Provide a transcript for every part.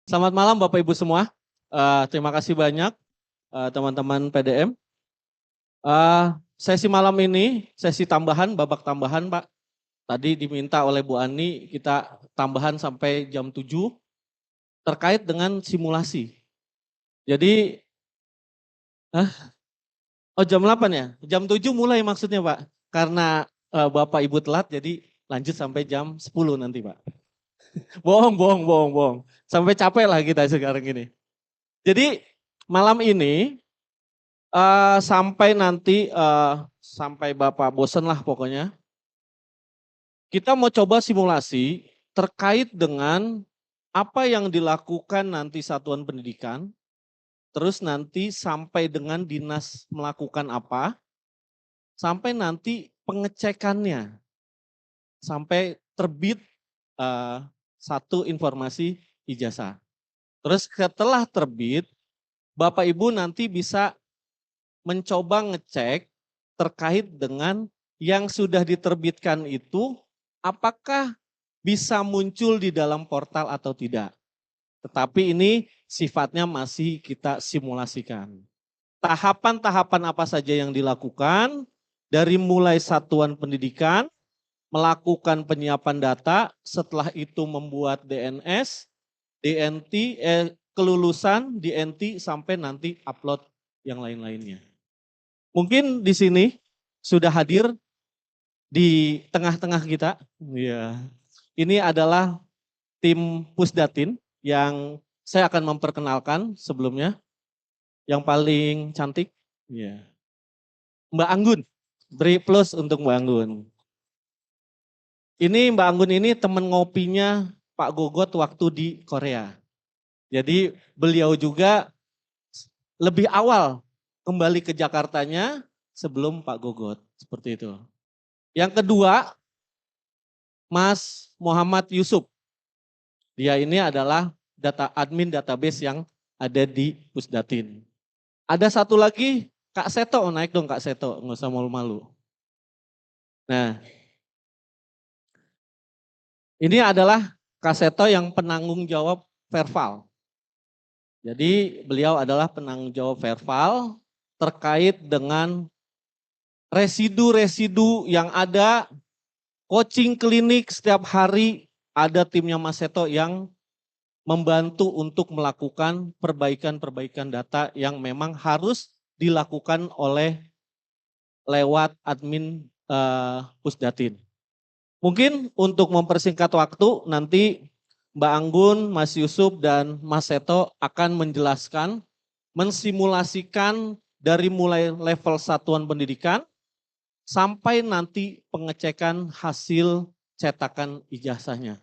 Selamat malam Bapak Ibu semua. Terima kasih banyak teman-teman PDM. Sesi malam ini, sesi tambahan, babak tambahan Pak. Tadi diminta oleh Bu Ani kita tambahan sampai jam 7 terkait dengan simulasi. Jadi, jam 8 ya? Jam 7 mulai maksudnya Pak. Karena Bapak Ibu telat jadi lanjut sampai jam 10 nanti Pak. Bohong. Sampai capek lah kita sekarang ini. Jadi malam ini sampai nanti sampai Bapak bosen lah pokoknya. Kita mau coba simulasi terkait dengan apa yang dilakukan nanti satuan pendidikan, terus nanti sampai dengan dinas melakukan apa, sampai nanti pengecekannya, sampai terbit satu informasi ijazah. Terus setelah terbit, Bapak Ibu nanti bisa mencoba ngecek terkait dengan yang sudah diterbitkan itu apakah bisa muncul di dalam portal atau tidak. Tetapi ini sifatnya masih kita simulasikan. Tahapan-tahapan apa saja yang dilakukan dari mulai satuan pendidikan, melakukan penyiapan data, setelah itu membuat DNS, DNT, kelulusan, DNT sampai nanti upload yang lain-lainnya. Mungkin di sini sudah hadir di tengah-tengah kita. Ya. Ini adalah tim Pusdatin yang saya akan memperkenalkan sebelumnya. Yang paling cantik, ya. Mbak Anggun. Beri plus untuk Mbak Anggun. Ini Mbak Anggun ini teman ngopinya Pak Gogot waktu di Korea. Jadi beliau juga lebih awal kembali ke Jakartanya sebelum Pak Gogot. Seperti itu. Yang kedua, Mas Muhammad Yusuf. Dia ini adalah admin database yang ada di Pusdatin. Ada satu lagi, Kak Seto, naik dong Kak Seto, nggak usah malu-malu. Nah, ini adalah Kak Seto yang penanggung jawab verbal. Jadi beliau adalah penanggung jawab verbal terkait dengan residu-residu yang ada, coaching klinik setiap hari ada timnya Mas Seto yang membantu untuk melakukan perbaikan-perbaikan data yang memang harus dilakukan oleh lewat admin Pusdatin. Mungkin untuk mempersingkat waktu nanti Mbak Anggun, Mas Yusuf dan Mas Seto akan menjelaskan, mensimulasikan dari mulai level satuan pendidikan sampai nanti pengecekan hasil cetakan ijazahnya.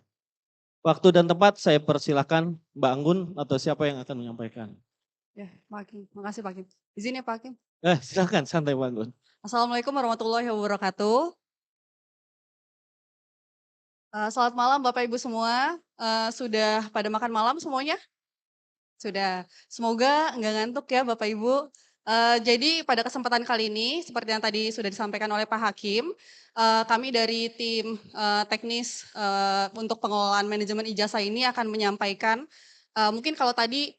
Waktu dan tempat saya persilakan Mbak Anggun atau siapa yang akan menyampaikan. Ya, Pak Hakim. Makasih Pak Hakim. Izin ya Pak Hakim. Silakan santai Mbak Anggun. Assalamualaikum warahmatullahi wabarakatuh. Selamat malam Bapak Ibu semua. Sudah pada makan malam semuanya? Sudah. Semoga nggak ngantuk ya Bapak Ibu. Jadi pada kesempatan kali ini, seperti yang tadi sudah disampaikan oleh Pak Hakim, kami dari tim teknis untuk pengelolaan manajemen ijazah ini akan menyampaikan, mungkin kalau tadi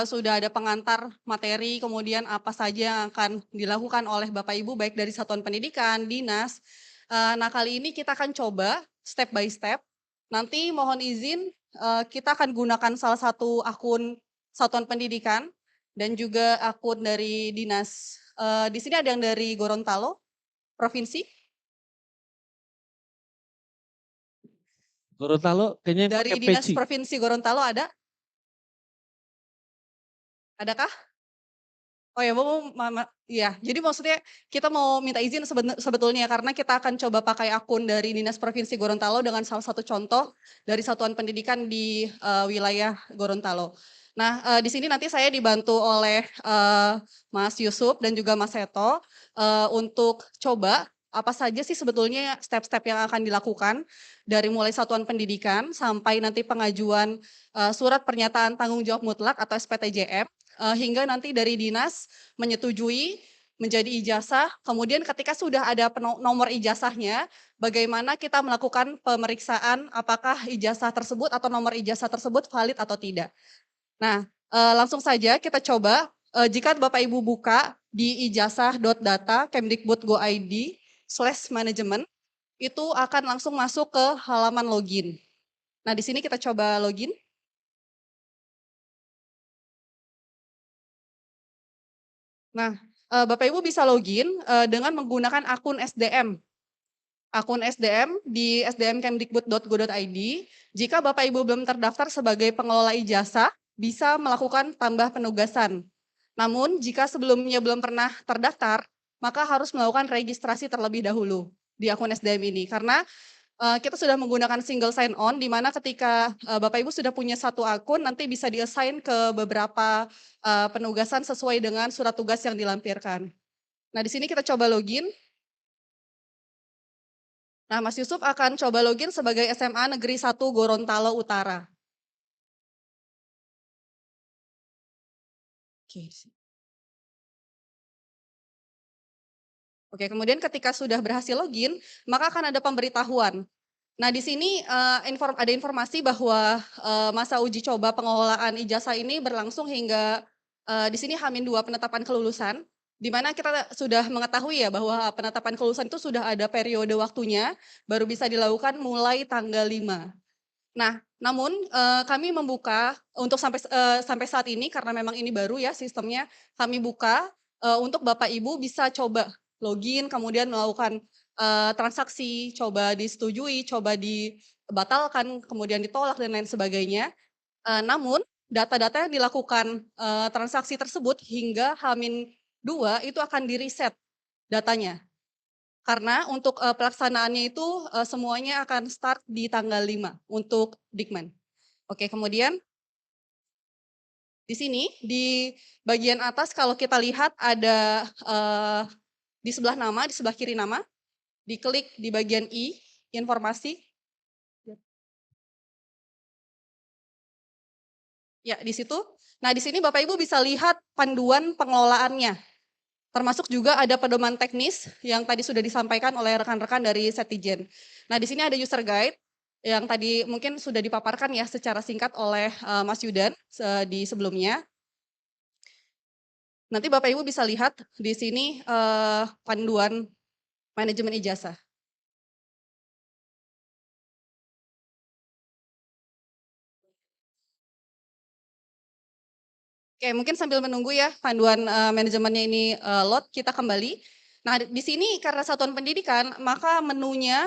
sudah ada pengantar materi, kemudian apa saja yang akan dilakukan oleh Bapak Ibu, baik dari satuan pendidikan, dinas. Nah kali ini kita akan coba step by step. Nanti mohon izin kita akan gunakan salah satu akun satuan pendidikan dan juga akun dari dinas. Di sini ada yang dari Gorontalo, provinsi. Gorontalo kayaknya Dari pakai dinas peci. provinsi Gorontalo ada? Adakah? Oh ya, iya. Jadi maksudnya kita mau minta izin sebetulnya karena kita akan coba pakai akun dari Dinas Provinsi Gorontalo dengan salah satu contoh dari satuan pendidikan di wilayah Gorontalo. Nah, di sini nanti saya dibantu oleh Mas Yusuf dan juga Mas Seto untuk coba apa saja sih sebetulnya step-step yang akan dilakukan dari mulai satuan pendidikan sampai nanti pengajuan surat pernyataan tanggung jawab mutlak atau SPTJM. Hingga nanti dari dinas menyetujui menjadi ijazah, kemudian ketika sudah ada nomor ijazahnya, bagaimana kita melakukan pemeriksaan apakah ijazah tersebut atau nomor ijazah tersebut valid atau tidak. Nah, langsung saja kita coba, jika Bapak Ibu buka di ijazah.data kemdikbud.go.id/manajemen, itu akan langsung masuk ke halaman login. Nah, di sini kita coba login. Nah, Bapak Ibu bisa login, dengan menggunakan akun SDM. Akun SDM di sdmkemdikbud.go.id. Jika Bapak Ibu belum terdaftar sebagai pengelola ijazah, bisa melakukan tambah penugasan. Namun, jika sebelumnya belum pernah terdaftar, maka harus melakukan registrasi terlebih dahulu di akun SDM ini. Karena kita sudah menggunakan single sign on, di mana ketika Bapak Ibu sudah punya satu akun, nanti bisa di-assign ke beberapa penugasan sesuai dengan surat tugas yang dilampirkan. Nah, di sini kita coba login. Nah, Mas Yusuf akan coba login sebagai SMA Negeri 1 Gorontalo Utara. Oke. Oke, kemudian ketika sudah berhasil login, maka akan ada pemberitahuan. Nah, di sini ada informasi bahwa masa uji coba pengelolaan ijazah ini berlangsung hingga di sini H-2 penetapan kelulusan, di mana kita sudah mengetahui ya bahwa penetapan kelulusan itu sudah ada periode waktunya, baru bisa dilakukan mulai tanggal 5. Nah, namun kami membuka untuk sampai saat ini karena memang ini baru ya sistemnya, kami buka untuk Bapak Ibu bisa coba login, kemudian melakukan transaksi, coba disetujui, coba dibatalkan, kemudian ditolak dan lain sebagainya. Namun data-data yang dilakukan transaksi tersebut hingga H-2 itu akan di-reset datanya. Karena untuk pelaksanaannya itu semuanya akan start di tanggal 5 untuk Dikmen. Oke, kemudian di sini di bagian atas kalau kita lihat ada di sebelah nama, di sebelah kiri nama, diklik di bagian I, informasi. Ya, di situ. Nah, di sini Bapak Ibu bisa lihat panduan pengelolaannya. Termasuk juga ada pedoman teknis yang tadi sudah disampaikan oleh rekan-rekan dari Setijen. Nah, di sini ada user guide yang tadi mungkin sudah dipaparkan ya secara singkat oleh Mas Yudan di sebelumnya. Nanti Bapak Ibu bisa lihat di sini panduan manajemen ijazah. Oke, mungkin sambil menunggu ya panduan manajemennya ini load, kita kembali. Nah, di sini karena satuan pendidikan, maka menunya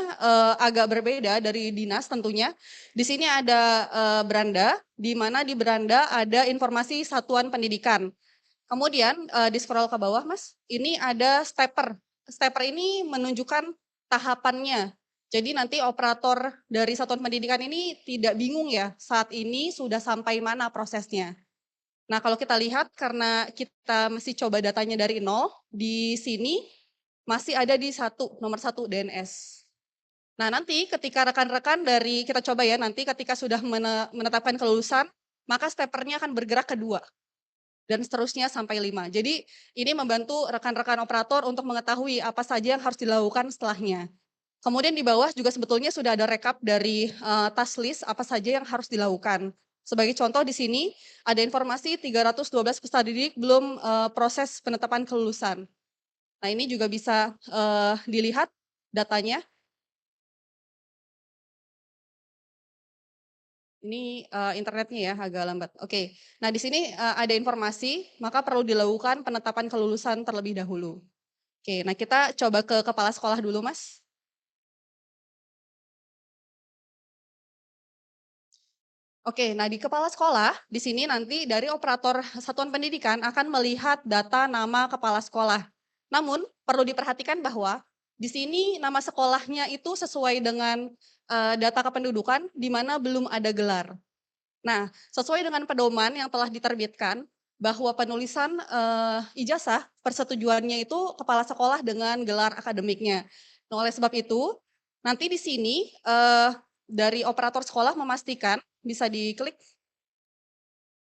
agak berbeda dari dinas tentunya. Di sini ada beranda, di mana di beranda ada informasi satuan pendidikan. Kemudian di scroll ke bawah, Mas, ini ada stepper. Stepper ini menunjukkan tahapannya. Jadi nanti operator dari satuan pendidikan ini tidak bingung ya, saat ini sudah sampai mana prosesnya. Nah, kalau kita lihat karena kita mesti coba datanya dari nol, di sini masih ada di nomor 1 DNS. Nah, nanti ketika rekan-rekan dari kita coba ya, nanti ketika sudah menetapkan kelulusan, maka steppernya akan bergerak ke 2 dan seterusnya sampai 5. Jadi ini membantu rekan-rekan operator untuk mengetahui apa saja yang harus dilakukan setelahnya. Kemudian di bawah juga sebetulnya sudah ada rekap dari task list apa saja yang harus dilakukan. Sebagai contoh di sini ada informasi 312 peserta didik belum proses penetapan kelulusan. Nah, ini juga bisa dilihat datanya. Ini internetnya ya agak lambat. Oke. Nah, di sini ada informasi, maka perlu dilakukan penetapan kelulusan terlebih dahulu. Oke, nah kita coba ke kepala sekolah dulu, Mas. Oke, nah di kepala sekolah, di sini nanti dari operator satuan pendidikan akan melihat data nama kepala sekolah. Namun perlu diperhatikan bahwa di sini nama sekolahnya itu sesuai dengan data kependudukan di mana belum ada gelar. Nah, sesuai dengan pedoman yang telah diterbitkan bahwa penulisan ijazah persetujuannya itu kepala sekolah dengan gelar akademiknya. Nah, oleh sebab itu, nanti di sini dari operator sekolah memastikan bisa diklik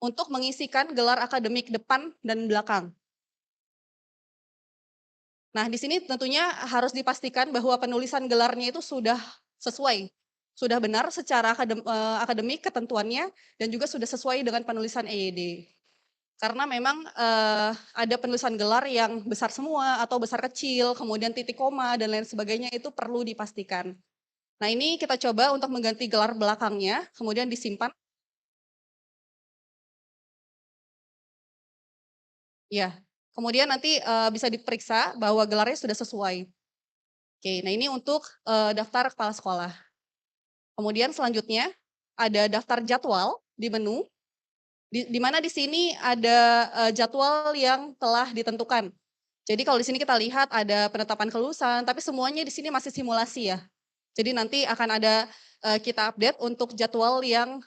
untuk mengisikan gelar akademik depan dan belakang. Nah, di sini tentunya harus dipastikan bahwa penulisan gelarnya itu sudah sesuai, sudah benar secara akademik ketentuannya dan juga sudah sesuai dengan penulisan EYD. Karena memang, ada penulisan gelar yang besar semua atau besar kecil, kemudian titik koma dan lain sebagainya itu perlu dipastikan. Nah, ini kita coba untuk mengganti gelar belakangnya, kemudian disimpan. Ya, kemudian nanti, bisa diperiksa bahwa gelarnya sudah sesuai. Oke, nah ini untuk, daftar kepala sekolah. Kemudian selanjutnya ada daftar jadwal di menu, di mana di sini ada, jadwal yang telah ditentukan. Jadi kalau di sini kita lihat ada penetapan kelulusan, tapi semuanya di sini masih simulasi ya. Jadi nanti akan ada, kita update untuk jadwal yang,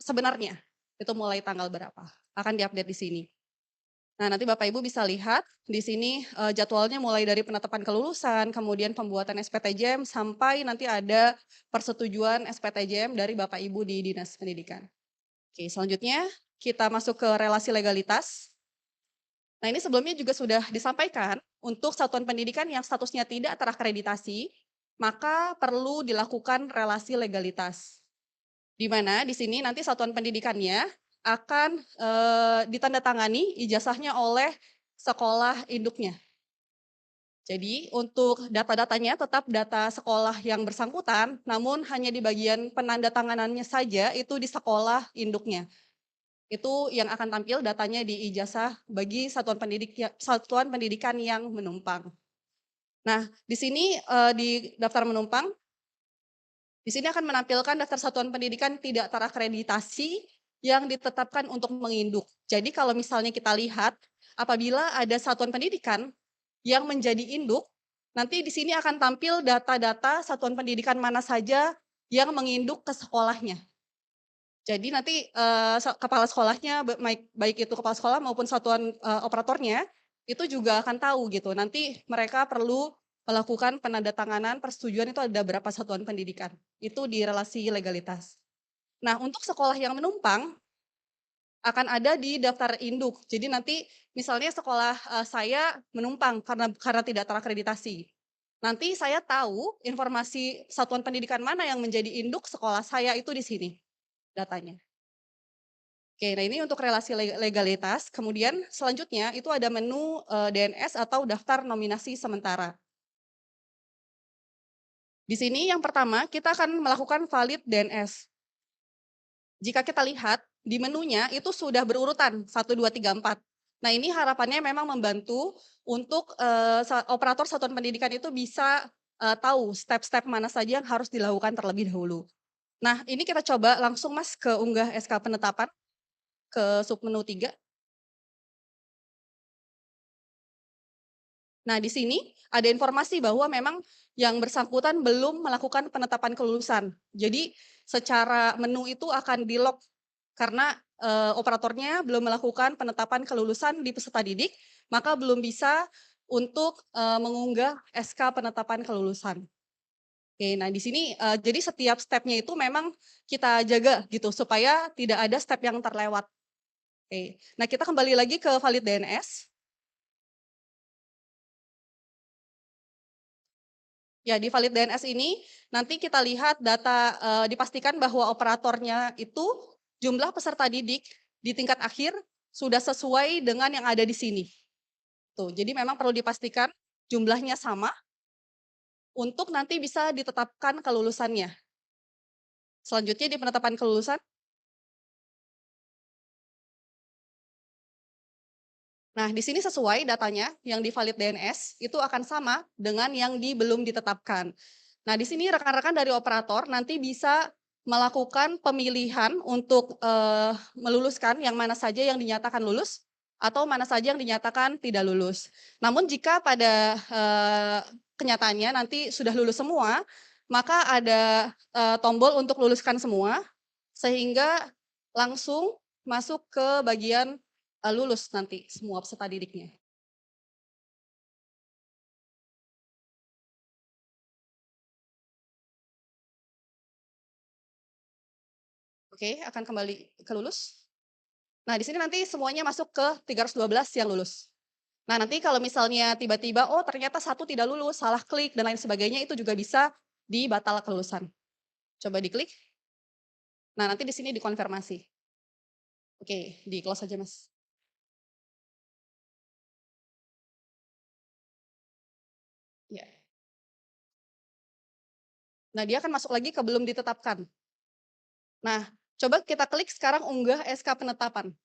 sebenarnya, itu mulai tanggal berapa, akan diupdate di sini. Nah, nanti Bapak Ibu bisa lihat di sini, jadwalnya mulai dari penetapan kelulusan, kemudian pembuatan SPTJM, sampai nanti ada persetujuan SPTJM dari Bapak Ibu di Dinas Pendidikan. Oke, selanjutnya kita masuk ke relasi legalitas. Nah, ini sebelumnya juga sudah disampaikan, untuk satuan pendidikan yang statusnya tidak terakreditasi, maka perlu dilakukan relasi legalitas. Di mana di sini nanti satuan pendidikannya akan, ditandatangani ijazahnya oleh sekolah induknya. Jadi untuk data-datanya tetap data sekolah yang bersangkutan, namun hanya di bagian penandatanganannya saja itu di sekolah induknya. Itu yang akan tampil datanya di ijazah bagi satuan pendidikan yang menumpang. Nah, di sini, di daftar menumpang, di sini akan menampilkan daftar satuan pendidikan tidak terakreditasi yang ditetapkan untuk menginduk. Jadi kalau misalnya kita lihat, apabila ada satuan pendidikan yang menjadi induk, nanti di sini akan tampil data-data satuan pendidikan mana saja yang menginduk ke sekolahnya. Jadi nanti, kepala sekolahnya baik baik itu kepala sekolah maupun satuan, operatornya, itu juga akan tahu gitu, nanti mereka perlu melakukan penandatanganan persetujuan itu ada berapa satuan pendidikan, itu di relasi legalitas. Nah, untuk sekolah yang menumpang, akan ada di daftar induk. Jadi nanti misalnya sekolah, saya menumpang karena tidak terakreditasi. Nanti saya tahu informasi satuan pendidikan mana yang menjadi induk sekolah saya itu di sini datanya. Oke, nah ini untuk relasi legalitas, kemudian selanjutnya itu ada menu, DNS atau daftar nominasi sementara. Di sini yang pertama kita akan melakukan valid DNS. Jika kita lihat di menunya itu sudah berurutan 1, 2, 3, 4. Nah ini harapannya memang membantu untuk, operator satuan pendidikan itu bisa, tahu step-step mana saja yang harus dilakukan terlebih dahulu. Nah ini kita coba langsung Mas ke unggah SK penetapan, ke submenu 3. Nah, di sini ada informasi bahwa memang yang bersangkutan belum melakukan penetapan kelulusan. Jadi secara menu itu akan di-lock karena, operatornya belum melakukan penetapan kelulusan di peserta didik, maka belum bisa untuk, mengunggah SK penetapan kelulusan. Oke, nah di sini, jadi setiap stepnya itu memang kita jaga gitu supaya tidak ada step yang terlewat. Oke, nah kita kembali lagi ke valid DNS. Ya, di valid DNS ini nanti kita lihat data, dipastikan bahwa operatornya itu jumlah peserta didik di tingkat akhir sudah sesuai dengan yang ada di sini. Tuh, jadi memang perlu dipastikan jumlahnya sama untuk nanti bisa ditetapkan kelulusannya. Selanjutnya di penetapan kelulusan, nah di sini sesuai datanya yang di valid DNS itu akan sama dengan yang di belum ditetapkan. Nah, di sini rekan-rekan dari operator nanti bisa melakukan pemilihan untuk, meluluskan yang mana saja yang dinyatakan lulus, atau mana saja yang dinyatakan tidak lulus. Namun jika pada, kenyataannya nanti sudah lulus semua, maka ada, tombol untuk luluskan semua, sehingga langsung masuk ke bagian, lulus nanti semua peserta didiknya. Oke, akan kembali ke lulus. Nah, di sini nanti semuanya masuk ke 312 yang lulus. Nah, nanti kalau misalnya tiba-tiba, oh ternyata satu tidak lulus, salah klik dan lain sebagainya, itu juga bisa dibatal kelulusan. Coba diklik. Nah, nanti di sini dikonfirmasi. Oke, di close aja, Mas. Ya. Nah, dia akan masuk lagi ke belum ditetapkan. Nah, coba kita klik sekarang unggah SK penetapan.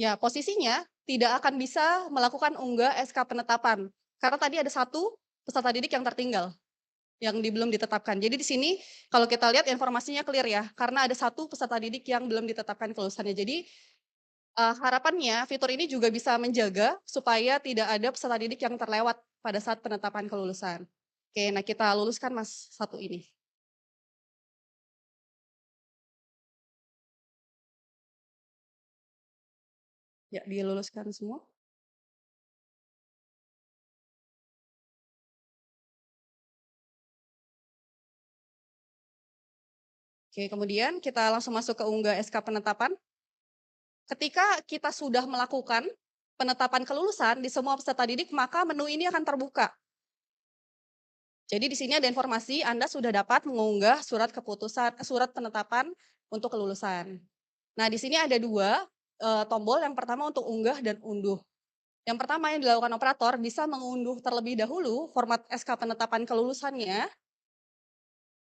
Ya, posisinya tidak akan bisa melakukan unggah SK penetapan. Karena tadi ada satu peserta didik yang tertinggal, yang belum ditetapkan. Jadi di sini kalau kita lihat informasinya clear ya, karena ada satu peserta didik yang belum ditetapkan kelulusannya. Jadi harapannya fitur ini juga bisa menjaga supaya tidak ada peserta didik yang terlewat pada saat penetapan kelulusan. Oke, nah kita luluskan Mas satu ini. Ya, diluluskan semua. Oke, kemudian kita langsung masuk ke unggah SK penetapan. Ketika kita sudah melakukan penetapan kelulusan di semua peserta didik, maka menu ini akan terbuka. Jadi di sini ada informasi Anda sudah dapat mengunggah surat keputusan, surat penetapan untuk kelulusan. Nah, di sini ada dua tombol. Yang pertama untuk unggah dan unduh. Yang pertama yang dilakukan operator bisa mengunduh terlebih dahulu format SK penetapan kelulusannya.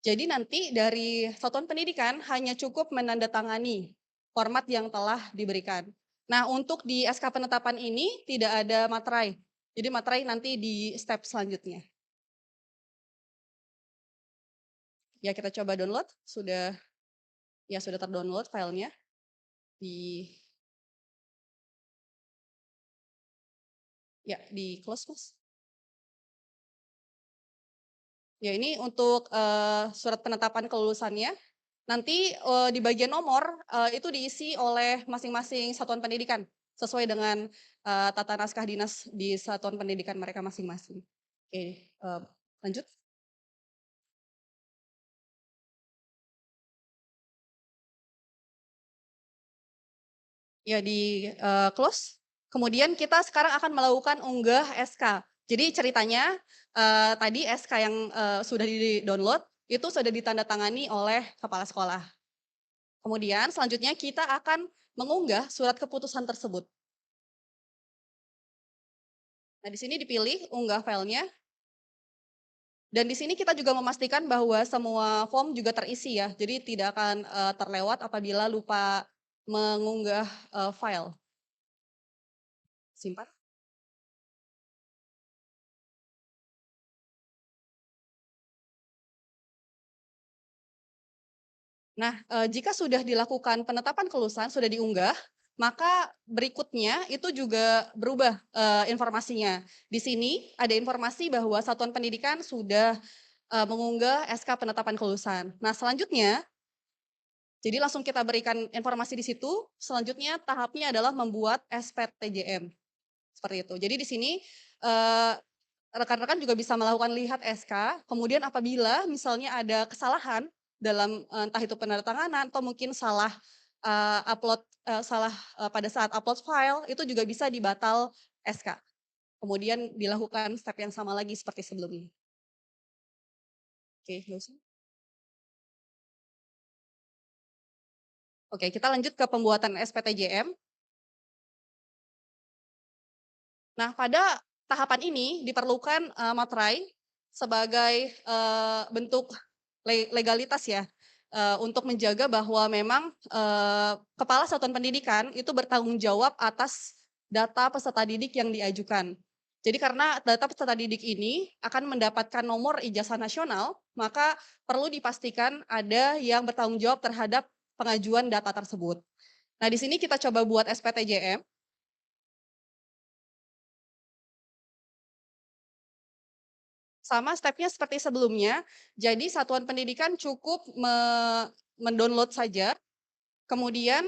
Jadi nanti dari satuan pendidikan hanya cukup menandatangani format yang telah diberikan. Nah, untuk di SK penetapan ini tidak ada materai. Jadi materai nanti di step selanjutnya. Ya, kita coba download. Sudah terdownload filenya di di close, Mas. Ya, ini untuk surat penetapan kelulusannya. Nanti di bagian nomor itu diisi oleh masing-masing satuan pendidikan sesuai dengan tata naskah dinas di satuan pendidikan mereka masing-masing. Oke, lanjut. Ya, di close. Kemudian kita sekarang akan melakukan unggah SK. Jadi ceritanya tadi SK yang sudah di-download itu sudah ditandatangani oleh kepala sekolah. Kemudian selanjutnya kita akan mengunggah surat keputusan tersebut. Nah, di sini dipilih unggah filenya. Dan di sini kita juga memastikan bahwa semua form juga terisi ya. Jadi tidak akan terlewat apabila lupa mengunggah file. Simpan. Nah, jika sudah dilakukan penetapan kelulusan, sudah diunggah, maka berikutnya itu juga berubah informasinya. Di sini ada informasi bahwa satuan pendidikan sudah mengunggah SK penetapan kelulusan. Nah, selanjutnya, jadi langsung kita berikan informasi di situ. Selanjutnya tahapnya adalah membuat SPTJM. Seperti itu. Jadi di sini rekan-rekan juga bisa melakukan lihat SK, kemudian apabila misalnya ada kesalahan dalam entah itu penandatanganan atau mungkin salah pada saat upload file, itu juga bisa dibatal SK. Kemudian dilakukan step yang sama lagi seperti sebelumnya. Oke, nggak usah. Oke, kita lanjut ke pembuatan SPTJM. Nah, pada tahapan ini diperlukan materai sebagai bentuk legalitas ya, untuk menjaga bahwa memang kepala satuan pendidikan itu bertanggung jawab atas data peserta didik yang diajukan. Jadi karena data peserta didik ini akan mendapatkan nomor ijazah nasional, maka perlu dipastikan ada yang bertanggung jawab terhadap pengajuan data tersebut. Nah, di sini kita coba buat SPTJM. Sama stepnya seperti sebelumnya, jadi satuan pendidikan cukup mendownload saja, kemudian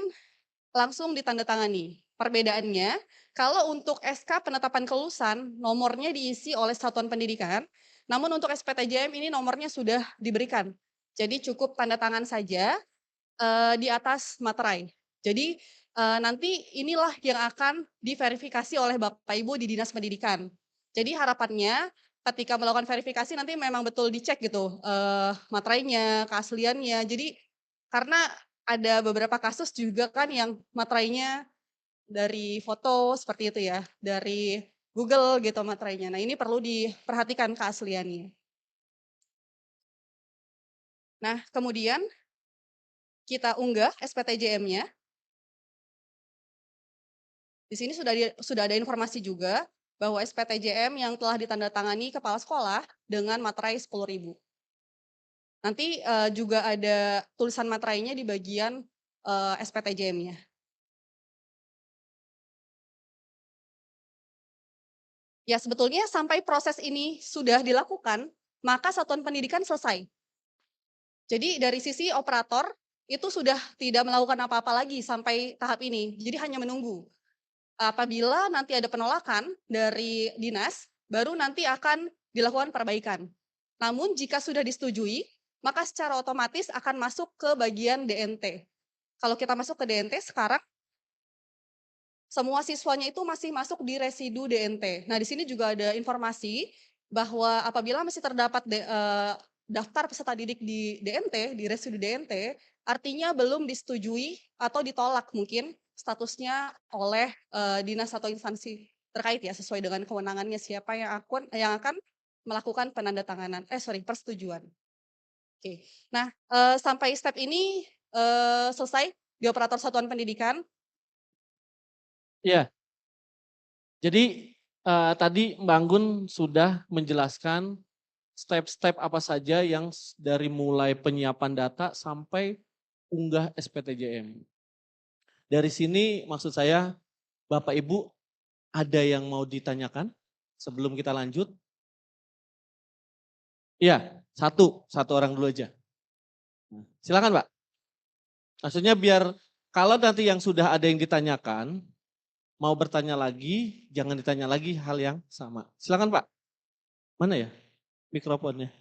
langsung ditandatangani. Perbedaannya, kalau untuk SK penetapan kelulusan, nomornya diisi oleh satuan pendidikan, namun untuk SPTJM ini nomornya sudah diberikan. Jadi cukup tanda tangan saja di atas materai. Jadi nanti inilah yang akan diverifikasi oleh Bapak Ibu di Dinas Pendidikan. Jadi harapannya ketika melakukan verifikasi nanti memang betul dicek gitu, materainya, keasliannya. Jadi karena ada beberapa kasus juga kan yang materainya dari foto seperti itu ya, dari Google gitu materainya. Nah, ini perlu diperhatikan keasliannya. Nah, kemudian kita unggah SPTJM-nya. Di sini sudah ada informasi juga bahwa SPTJM yang telah ditandatangani kepala sekolah dengan materai 10.000. Nanti juga ada tulisan materainya di bagian SPTJM-nya. Ya sebetulnya sampai proses ini sudah dilakukan, maka satuan pendidikan selesai. Jadi dari sisi operator itu sudah tidak melakukan apa-apa lagi sampai tahap ini. Jadi hanya menunggu. Apabila nanti ada penolakan dari dinas, baru nanti akan dilakukan perbaikan. Namun jika sudah disetujui, maka secara otomatis akan masuk ke bagian DNT. Kalau kita masuk ke DNT sekarang, semua siswanya itu masih masuk di residu DNT. Nah, di sini juga ada informasi bahwa apabila masih terdapat daftar peserta didik di DNT, di residu DNT, artinya belum disetujui atau ditolak mungkin statusnya oleh dinas atau instansi terkait ya, sesuai dengan kewenangannya siapa yang akan melakukan persetujuan. Oke. Nah, sampai step ini selesai di operator satuan pendidikan. Iya, jadi tadi Mbak Anggun sudah menjelaskan step-step apa saja yang dari mulai penyiapan data sampai unggah SPTJM. Dari sini maksud saya Bapak Ibu ada yang mau ditanyakan sebelum kita lanjut? Iya, satu orang dulu aja. Silakan Pak. Maksudnya biar kalau nanti yang sudah ada yang ditanyakan, mau bertanya lagi, jangan ditanya lagi hal yang sama. Silakan Pak. Mana ya mikrofonnya?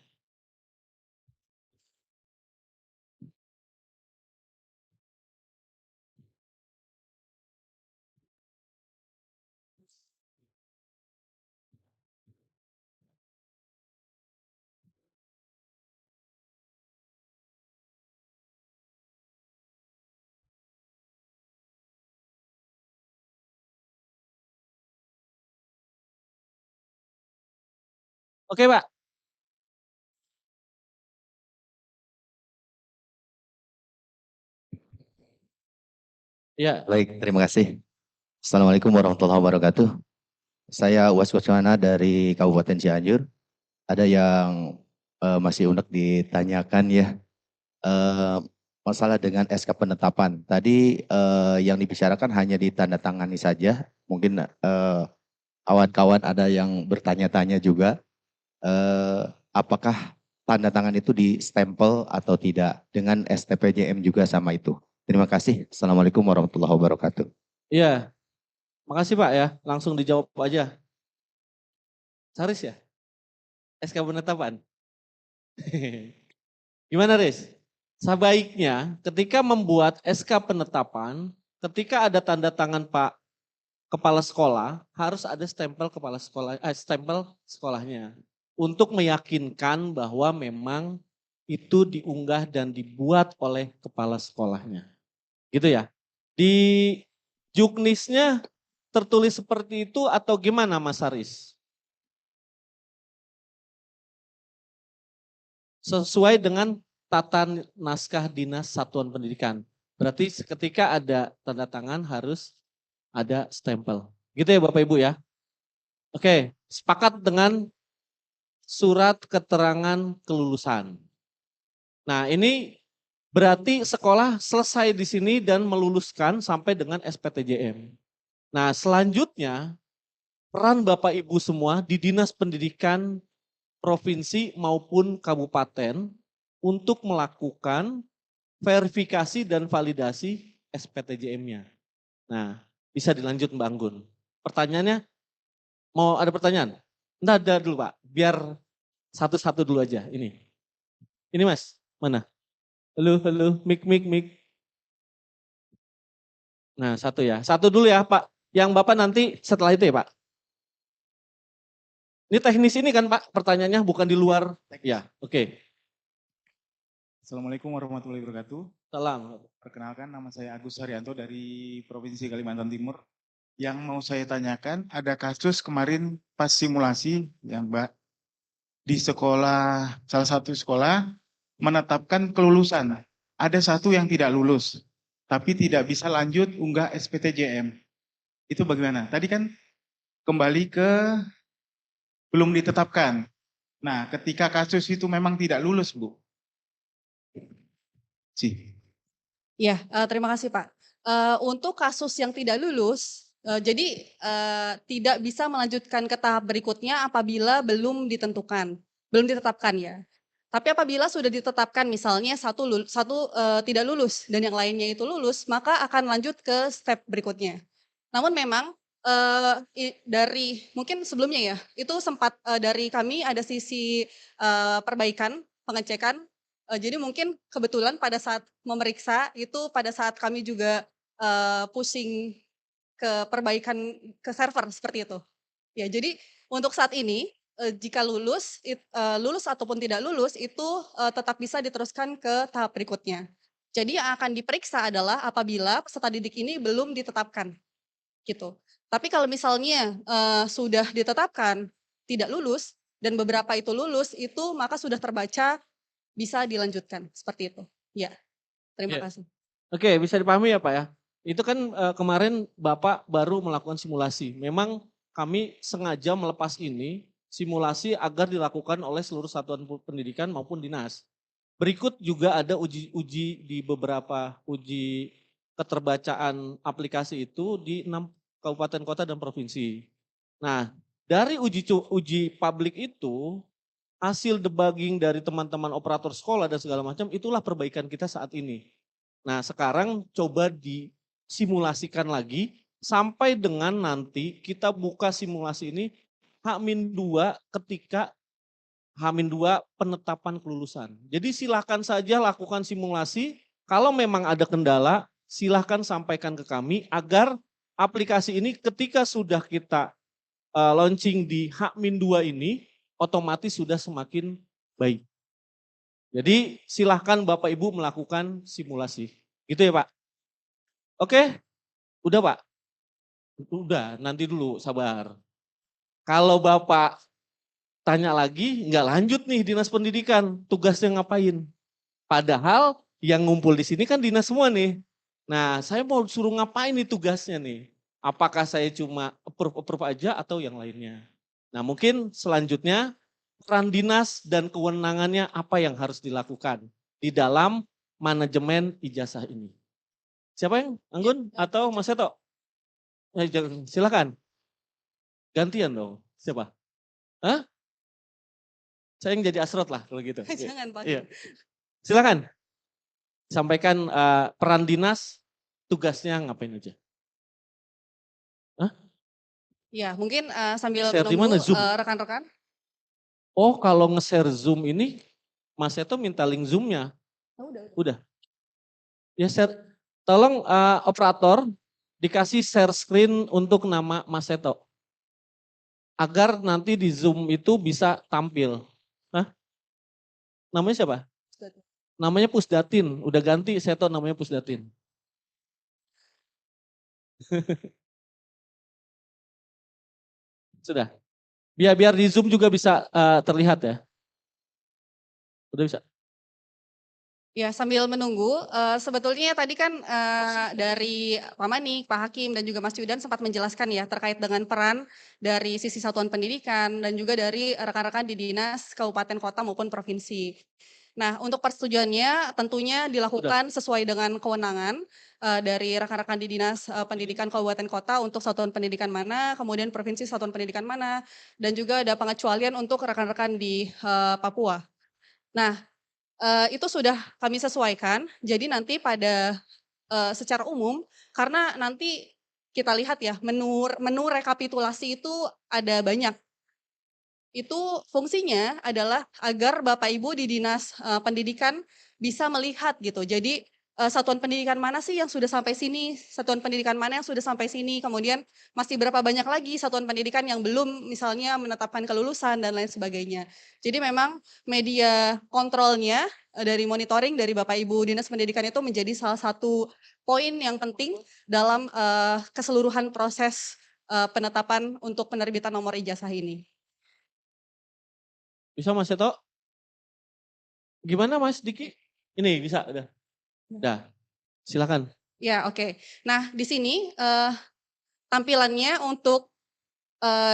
Oke Pak. Ya. Baik, terima kasih. Assalamualaikum warahmatullahi wabarakatuh. Saya Uwas Kuswana dari Kabupaten Cianjur. Ada yang masih unek ditanyakan ya, eh, masalah dengan SK penetapan. Tadi yang dibicarakan hanya ditandatangani saja. Mungkin kawan-kawan ada yang bertanya-tanya juga, apakah tanda tangan itu di stempel atau tidak, dengan STPJM juga sama itu. Terima kasih. Assalamualaikum warahmatullahi wabarakatuh. Iya, makasih Pak ya, langsung dijawab aja. Saris ya? SK penetapan. Gimana Riz? Sebaiknya ketika membuat SK penetapan, ketika ada tanda tangan Pak Kepala Sekolah, harus ada stempel kepala sekolah, stempel sekolahnya. Untuk meyakinkan bahwa memang itu diunggah dan dibuat oleh kepala sekolahnya. Gitu ya. Di juknisnya tertulis seperti itu atau gimana Mas Haris? Sesuai dengan tata naskah dinas satuan pendidikan. Berarti ketika ada tanda tangan harus ada stempel. Gitu ya Bapak Ibu ya. Oke, sepakat dengan surat keterangan kelulusan. Nah ini berarti sekolah selesai di sini dan meluluskan sampai dengan SPTJM. Nah selanjutnya peran Bapak Ibu semua di Dinas Pendidikan Provinsi maupun Kabupaten untuk melakukan verifikasi dan validasi SPTJM-nya. Nah, bisa dilanjut Mbak Anggun. Pertanyaannya, mau ada pertanyaan? Enggak ada dulu Pak, biar satu-satu dulu aja ini. Ini Mas, mana? Halo, halo, mik. Nah, satu ya. Satu dulu ya, Pak. Yang Bapak nanti setelah itu ya, Pak. Ini teknis ini kan, Pak, pertanyaannya bukan di luar. Ya, oke. Assalamualaikum warahmatullahi wabarakatuh. Salam. Perkenalkan, nama saya Agus Haryanto dari Provinsi Kalimantan Timur. Yang mau saya tanyakan, ada kasus kemarin pas simulasi yang Mbak di sekolah, salah satu sekolah menetapkan kelulusan. Ada satu yang tidak lulus, tapi tidak bisa lanjut unggah SPTJM. Itu bagaimana? Tadi kan kembali ke belum ditetapkan. Nah, ketika kasus itu memang tidak lulus, Bu. Ya, terima kasih Pak. Untuk kasus yang tidak lulus, jadi tidak bisa melanjutkan ke tahap berikutnya apabila belum ditentukan, belum ditetapkan ya. Tapi apabila sudah ditetapkan misalnya satu tidak lulus dan yang lainnya itu lulus, maka akan lanjut ke step berikutnya. Namun memang dari mungkin sebelumnya ya, itu sempat dari kami ada sisi perbaikan, pengecekan. Jadi mungkin kebetulan pada saat memeriksa itu pada saat kami juga pusing ke perbaikan ke server seperti itu. Ya, jadi untuk saat ini jika lulus ataupun tidak lulus itu tetap bisa diteruskan ke tahap berikutnya. Jadi yang akan diperiksa adalah apabila peserta didik ini belum ditetapkan gitu. Tapi kalau misalnya sudah ditetapkan tidak lulus dan beberapa itu lulus itu maka sudah terbaca bisa dilanjutkan seperti itu. Ya, terima Ya. kasih. Oke, bisa dipahami ya, Pak ya. Itu kan kemarin Bapak baru melakukan simulasi. Memang kami sengaja melepas ini simulasi agar dilakukan oleh seluruh satuan pendidikan maupun dinas. Berikut juga ada uji di beberapa uji keterbacaan aplikasi itu di 6 kabupaten kota dan provinsi. Nah, dari uji publik itu hasil debugging dari teman-teman operator sekolah dan segala macam itulah perbaikan kita saat ini. Nah, sekarang coba disimulasikan lagi sampai dengan nanti kita buka simulasi ini H-2 ketika H-2 penetapan kelulusan. Jadi silahkan saja lakukan simulasi, kalau memang ada kendala silahkan sampaikan ke kami agar aplikasi ini ketika sudah kita launching di H-2 ini otomatis sudah semakin baik. Jadi silahkan Bapak Ibu melakukan simulasi. Gitu ya Pak? Oke? Udah Pak? Udah, nanti dulu sabar. Kalau Bapak tanya lagi, nggak lanjut nih dinas pendidikan, tugasnya ngapain? Padahal yang ngumpul di sini kan dinas semua nih. Nah saya mau suruh ngapain nih tugasnya nih? Apakah saya cuma approve aja atau yang lainnya? Nah mungkin selanjutnya peran dinas dan kewenangannya apa yang harus dilakukan di dalam manajemen ijazah ini. Siapa yang? Anggun atau Mas Seto? Silakan. Gantian dong. Siapa? Hah? Saya yang jadi asrot lah kalau gitu. Jangan Pak. Iya. Silakan. Sampaikan peran dinas, tugasnya ngapain aja. Hah? Ya, mungkin sambil Share di mana? menunggu Zoom? rekan-rekan. Oh kalau nge-share Zoom ini, Mas Seto minta link Zoom-nya. Oh, Udah. Ya share, tolong operator dikasih share screen untuk nama Mas Seto. Agar nanti di Zoom itu bisa tampil. Hah? Namanya siapa? Namanya Pusdatin, udah ganti Seto namanya Pusdatin. Sudah. Biar di Zoom juga bisa terlihat ya. Udah bisa. Ya, sambil menunggu, sebetulnya tadi kan dari Pak Manik, Pak Hakim, dan juga Mas Yudan sempat menjelaskan ya terkait dengan peran dari sisi satuan pendidikan dan juga dari rekan-rekan di dinas kabupaten kota maupun provinsi. Nah, untuk persetujuannya tentunya dilakukan sesuai dengan kewenangan dari rekan-rekan di dinas pendidikan kabupaten kota untuk satuan pendidikan mana, kemudian provinsi satuan pendidikan mana, dan juga ada pengecualian untuk rekan-rekan di Papua. Nah, itu sudah kami sesuaikan, jadi nanti pada secara umum, karena nanti kita lihat ya menu rekapitulasi itu ada banyak. Itu fungsinya adalah agar Bapak Ibu di dinas pendidikan bisa melihat gitu. Jadi satuan pendidikan mana sih yang sudah sampai sini, satuan pendidikan mana yang sudah sampai sini, kemudian masih berapa banyak lagi satuan pendidikan yang belum misalnya menetapkan kelulusan dan lain sebagainya. Jadi memang media kontrolnya dari monitoring dari Bapak Ibu Dinas Pendidikan itu menjadi salah satu poin yang penting dalam keseluruhan proses penetapan untuk penerbitan nomor ijazah ini. Bisa Mas Seto? Gimana Mas Diki? Ini bisa, udah. Udah, silakan. Ya, oke. Nah, di sini tampilannya untuk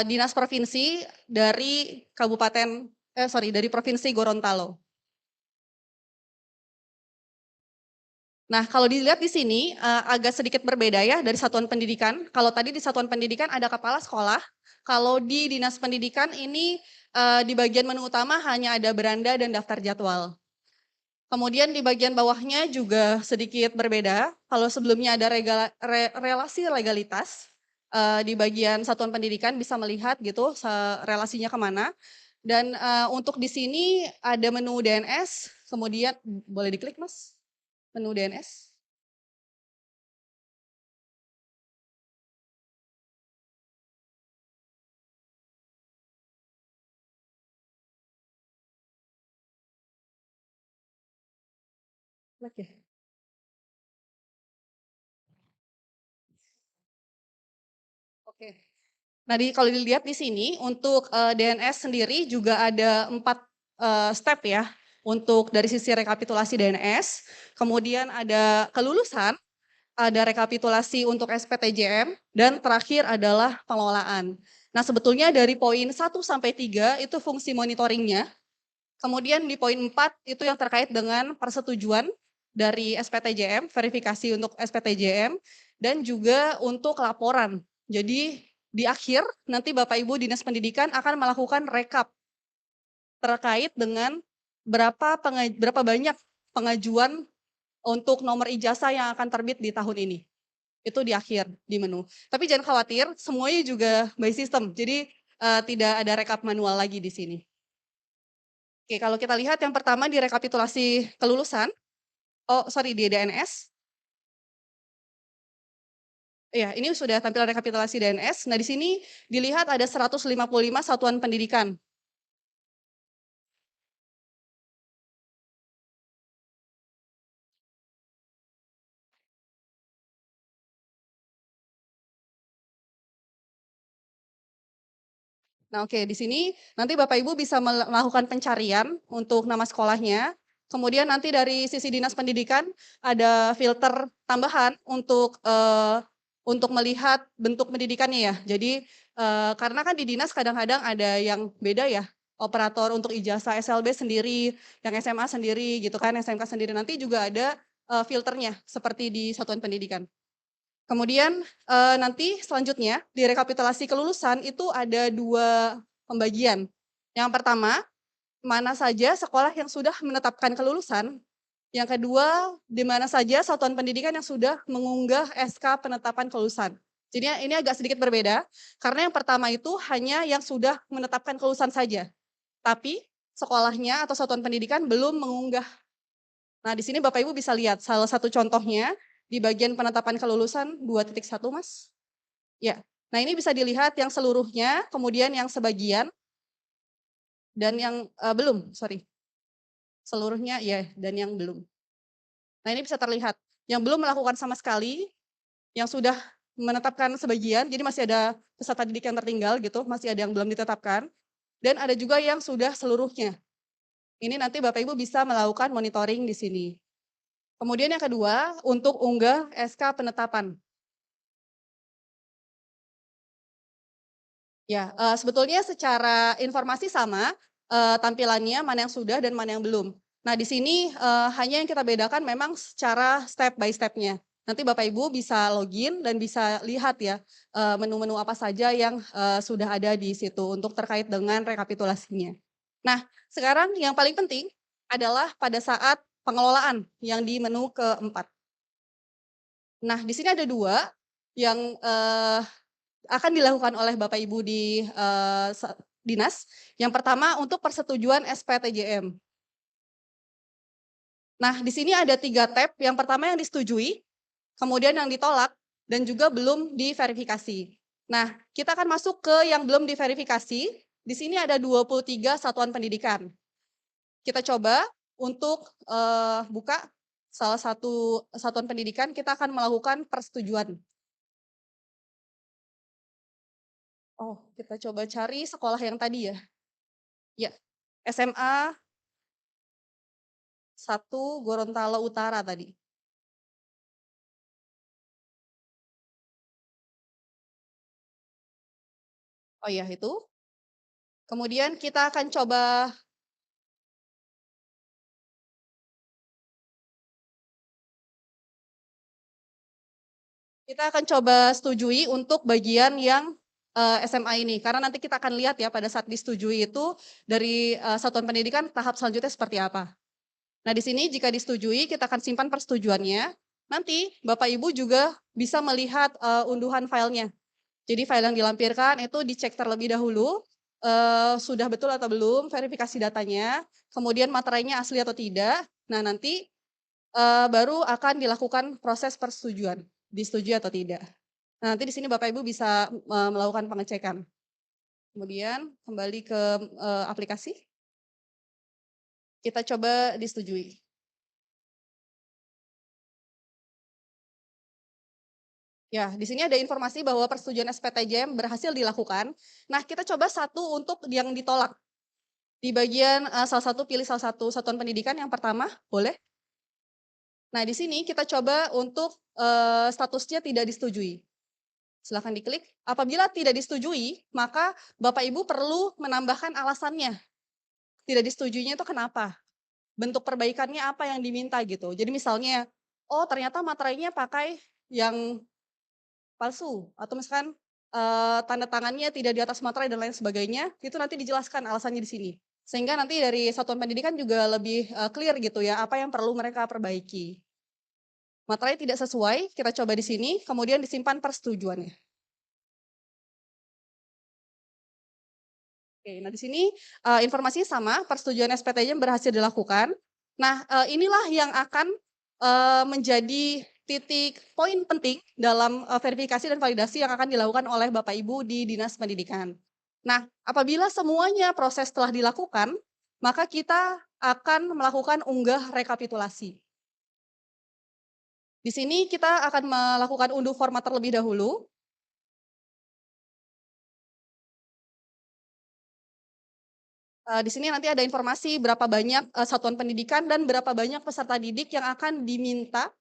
dinas provinsi dari dari Provinsi Gorontalo. Nah, kalau dilihat di sini agak sedikit berbeda ya dari satuan pendidikan. Kalau tadi di satuan pendidikan ada kepala sekolah, kalau di dinas pendidikan ini di bagian menu utama hanya ada beranda dan daftar jadwal. Kemudian di bagian bawahnya juga sedikit berbeda. Kalau sebelumnya ada relasi legalitas, di bagian satuan pendidikan bisa melihat gitu relasinya kemana. Dan untuk di sini ada menu DNS, kemudian boleh diklik Mas, menu DNS. Oke. Oke. Nah, kalau dilihat di sini untuk DNS sendiri juga ada 4 step ya. Untuk dari sisi rekapitulasi DNS, kemudian ada kelulusan, ada rekapitulasi untuk SPTJM, dan terakhir adalah pengelolaan. Nah, sebetulnya dari poin 1 sampai 3 itu fungsi monitoringnya. Kemudian di poin 4 itu yang terkait dengan persetujuan dari SPTJM, verifikasi untuk SPTJM, dan juga untuk laporan. Jadi di akhir nanti Bapak Ibu Dinas Pendidikan akan melakukan rekap terkait dengan berapa banyak pengajuan untuk nomor ijazah yang akan terbit di tahun ini. Itu di akhir, di menu. Tapi jangan khawatir, semuanya juga by system. Jadi tidak ada rekap manual lagi di sini. Oke, kalau kita lihat yang pertama di rekapitulasi kelulusan, di DNS. Iya, ini sudah tampil rekapitulasi DNS. Nah, di sini dilihat ada 155 satuan pendidikan. Nah, oke, di sini nanti Bapak Ibu bisa melakukan pencarian untuk nama sekolahnya. Kemudian nanti dari sisi Dinas Pendidikan ada filter tambahan untuk melihat bentuk pendidikannya ya. Jadi karena kan di dinas kadang-kadang ada yang beda ya, operator untuk ijazah SLB sendiri, yang SMA sendiri gitu kan, SMK sendiri. Nanti juga ada filternya seperti di satuan pendidikan. Kemudian nanti selanjutnya di rekapitulasi kelulusan itu ada 2 pembagian. Yang pertama, mana saja sekolah yang sudah menetapkan kelulusan. Yang kedua, di mana saja satuan pendidikan yang sudah mengunggah SK penetapan kelulusan. Jadi ini agak sedikit berbeda, karena yang pertama itu hanya yang sudah menetapkan kelulusan saja. Tapi sekolahnya atau satuan pendidikan belum mengunggah. Nah, di sini Bapak Ibu bisa lihat salah satu contohnya di bagian penetapan kelulusan 2.1 Mas. Ya. Nah, ini bisa dilihat yang seluruhnya, kemudian yang sebagian dan yang belum, sorry. Seluruhnya ya dan yang belum. Nah, ini bisa terlihat yang belum melakukan sama sekali, yang sudah menetapkan sebagian, jadi masih ada peserta didik yang tertinggal gitu, masih ada yang belum ditetapkan dan ada juga yang sudah seluruhnya. Ini nanti Bapak Ibu bisa melakukan monitoring di sini. Kemudian yang kedua, untuk unggah SK penetapan. Ya, sebetulnya secara informasi sama, tampilannya mana yang sudah dan mana yang belum. Nah, di sini hanya yang kita bedakan memang secara step by step-nya. Nanti Bapak Ibu bisa login dan bisa lihat ya menu-menu apa saja yang sudah ada di situ untuk terkait dengan rekapitulasinya. Nah, sekarang yang paling penting adalah pada saat pengelolaan yang di menu keempat. Nah, di sini ada 2 yang akan dilakukan oleh Bapak Ibu di dinas. Yang pertama untuk persetujuan SPTJM. Nah, di sini ada 3 tab. Yang pertama yang disetujui, kemudian yang ditolak, dan juga belum diverifikasi. Nah, kita akan masuk ke yang belum diverifikasi. Di sini ada 23 satuan pendidikan. Kita coba untuk buka salah satu satuan pendidikan, kita akan melakukan persetujuan. Oh, kita coba cari sekolah yang tadi ya. Ya, SMA 1 Gorontalo Utara tadi. Oh iya, itu. Kemudian kita akan coba setujui untuk bagian yang SMA ini. Karena nanti kita akan lihat ya pada saat disetujui itu dari satuan pendidikan tahap selanjutnya seperti apa. Nah, di sini jika disetujui kita akan simpan persetujuannya. Nanti Bapak Ibu juga bisa melihat unduhan filenya. Jadi file yang dilampirkan itu dicek terlebih dahulu sudah betul atau belum, verifikasi datanya, kemudian materainya asli atau tidak. Nah, nanti baru akan dilakukan proses persetujuan, disetujui atau tidak. Nah, nanti di sini Bapak Ibu bisa melakukan pengecekan. Kemudian kembali ke aplikasi. Kita coba disetujui. Ya, di sini ada informasi bahwa persetujuan SPTJM berhasil dilakukan. Nah, kita coba satu untuk yang ditolak. Di bagian pilih salah satu satuan pendidikan yang pertama, boleh? Nah, di sini kita coba untuk statusnya tidak disetujui. Silahkan diklik. Apabila tidak disetujui, maka Bapak Ibu perlu menambahkan alasannya. Tidak disetujuinya itu kenapa? Bentuk perbaikannya apa yang diminta gitu. Jadi misalnya, oh ternyata materainya pakai yang palsu. Atau misalkan tanda tangannya tidak di atas materai dan lain sebagainya, itu nanti dijelaskan alasannya di sini. Sehingga nanti dari satuan pendidikan juga lebih clear gitu ya, apa yang perlu mereka perbaiki. Materai tidak sesuai, kita coba di sini, kemudian disimpan persetujuannya. Oke, nah di sini informasinya sama, persetujuan SPTJ berhasil dilakukan. Nah, inilah yang akan menjadi titik poin penting dalam verifikasi dan validasi yang akan dilakukan oleh Bapak Ibu di Dinas Pendidikan. Nah, apabila semuanya proses telah dilakukan, maka kita akan melakukan unggah rekapitulasi. Di sini kita akan melakukan unduh format terlebih dahulu. Di sini nanti ada informasi berapa banyak satuan pendidikan dan berapa banyak peserta didik yang akan diminta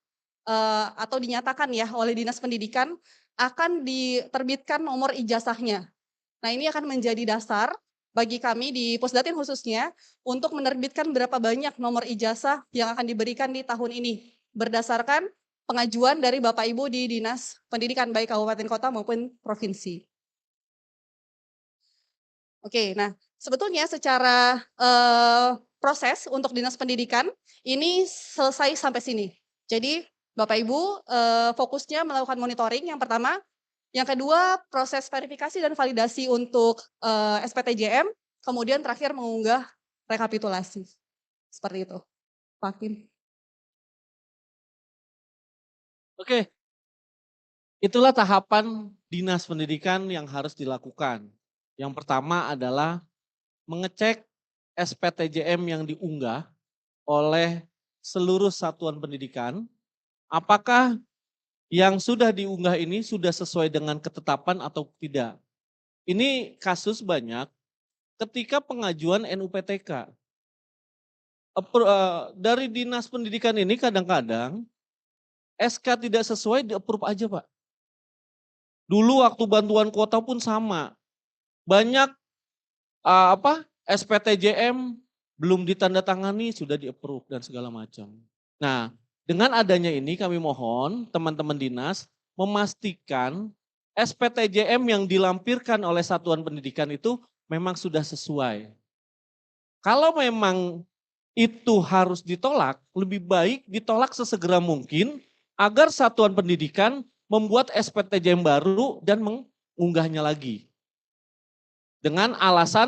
atau dinyatakan ya oleh Dinas Pendidikan akan diterbitkan nomor ijazahnya. Nah, ini akan menjadi dasar bagi kami di Pusdatin khususnya untuk menerbitkan berapa banyak nomor ijazah yang akan diberikan di tahun ini berdasarkan pengajuan dari Bapak Ibu di Dinas Pendidikan baik kabupaten kota maupun provinsi. Oke, nah sebetulnya secara proses untuk Dinas Pendidikan ini selesai sampai sini. Jadi Bapak Ibu fokusnya melakukan monitoring yang pertama, yang kedua proses verifikasi dan validasi untuk SPTJM, kemudian terakhir mengunggah rekapitulasi. Seperti itu. Pak Kim. Oke, itulah tahapan Dinas Pendidikan yang harus dilakukan. Yang pertama adalah mengecek SPTJM yang diunggah oleh seluruh satuan pendidikan, apakah yang sudah diunggah ini sudah sesuai dengan ketetapan atau tidak. Ini kasus banyak ketika pengajuan NUPTK. Dari Dinas Pendidikan ini kadang-kadang SK tidak sesuai di-approve aja Pak. Dulu waktu bantuan kuota pun sama. Banyak SPTJM belum ditandatangani sudah di-approve dan segala macam. Nah, dengan adanya ini kami mohon teman-teman dinas memastikan SPTJM yang dilampirkan oleh satuan pendidikan itu memang sudah sesuai. Kalau memang itu harus ditolak, lebih baik ditolak sesegera mungkin agar satuan pendidikan membuat SPTJM baru dan mengunggahnya lagi. Dengan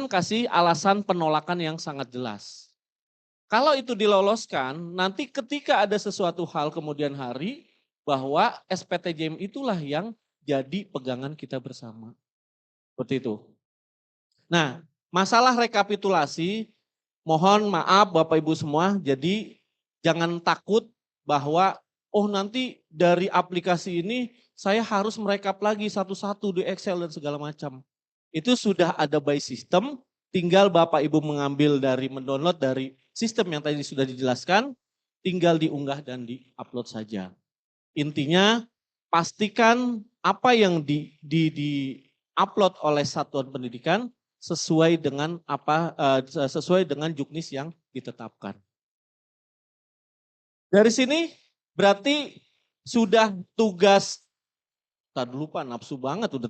kasih alasan penolakan yang sangat jelas. Kalau itu diloloskan, nanti ketika ada sesuatu hal kemudian hari, bahwa SPTJM itulah yang jadi pegangan kita bersama. Seperti itu. Nah, masalah rekapitulasi, mohon maaf Bapak Ibu semua, jadi jangan takut bahwa oh nanti dari aplikasi ini saya harus merekap lagi satu-satu di Excel dan segala macam. Itu sudah ada by system, tinggal Bapak Ibu mengambil dari mendownload dari sistem yang tadi sudah dijelaskan, tinggal diunggah dan di-upload saja. Intinya pastikan apa yang di-upload oleh satuan pendidikan sesuai dengan sesuai dengan juknis yang ditetapkan. Dari sini berarti sudah tugas, tadi lupa nafsu banget udah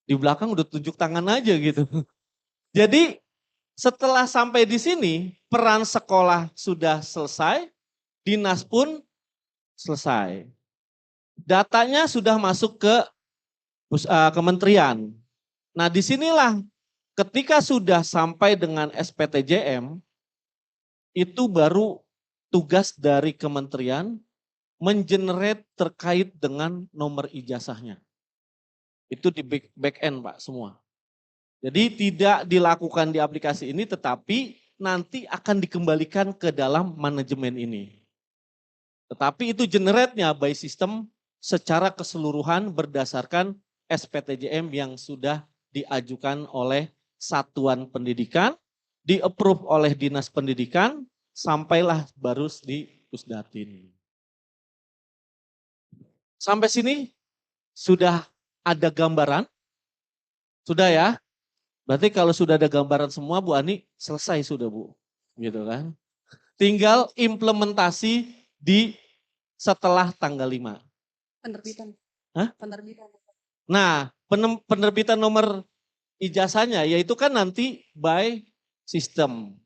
di belakang udah tunjuk tangan aja gitu. Jadi setelah sampai di sini peran sekolah sudah selesai, dinas pun selesai. Datanya sudah masuk ke kementerian. Nah disinilah ketika sudah sampai dengan SPTJM, itu baru tugas dari kementerian mengenerate terkait dengan nomor ijazahnya. Itu di back end Pak semua. Jadi tidak dilakukan di aplikasi ini tetapi nanti akan dikembalikan ke dalam manajemen ini. Tetapi itu generate-nya by system secara keseluruhan berdasarkan SPTJM yang sudah diajukan oleh satuan pendidikan, di-approve oleh dinas pendidikan, sampailah baru di Pusdatin. Sampai sini sudah ada gambaran? Sudah ya? Berarti kalau sudah ada gambaran semua Bu Ani, selesai sudah Bu. Gitu kan. Tinggal implementasi di setelah tanggal 5. Penerbitan. Hah? Penerbitan. Nah, penerbitan nomor ijazahnya yaitu kan nanti by system.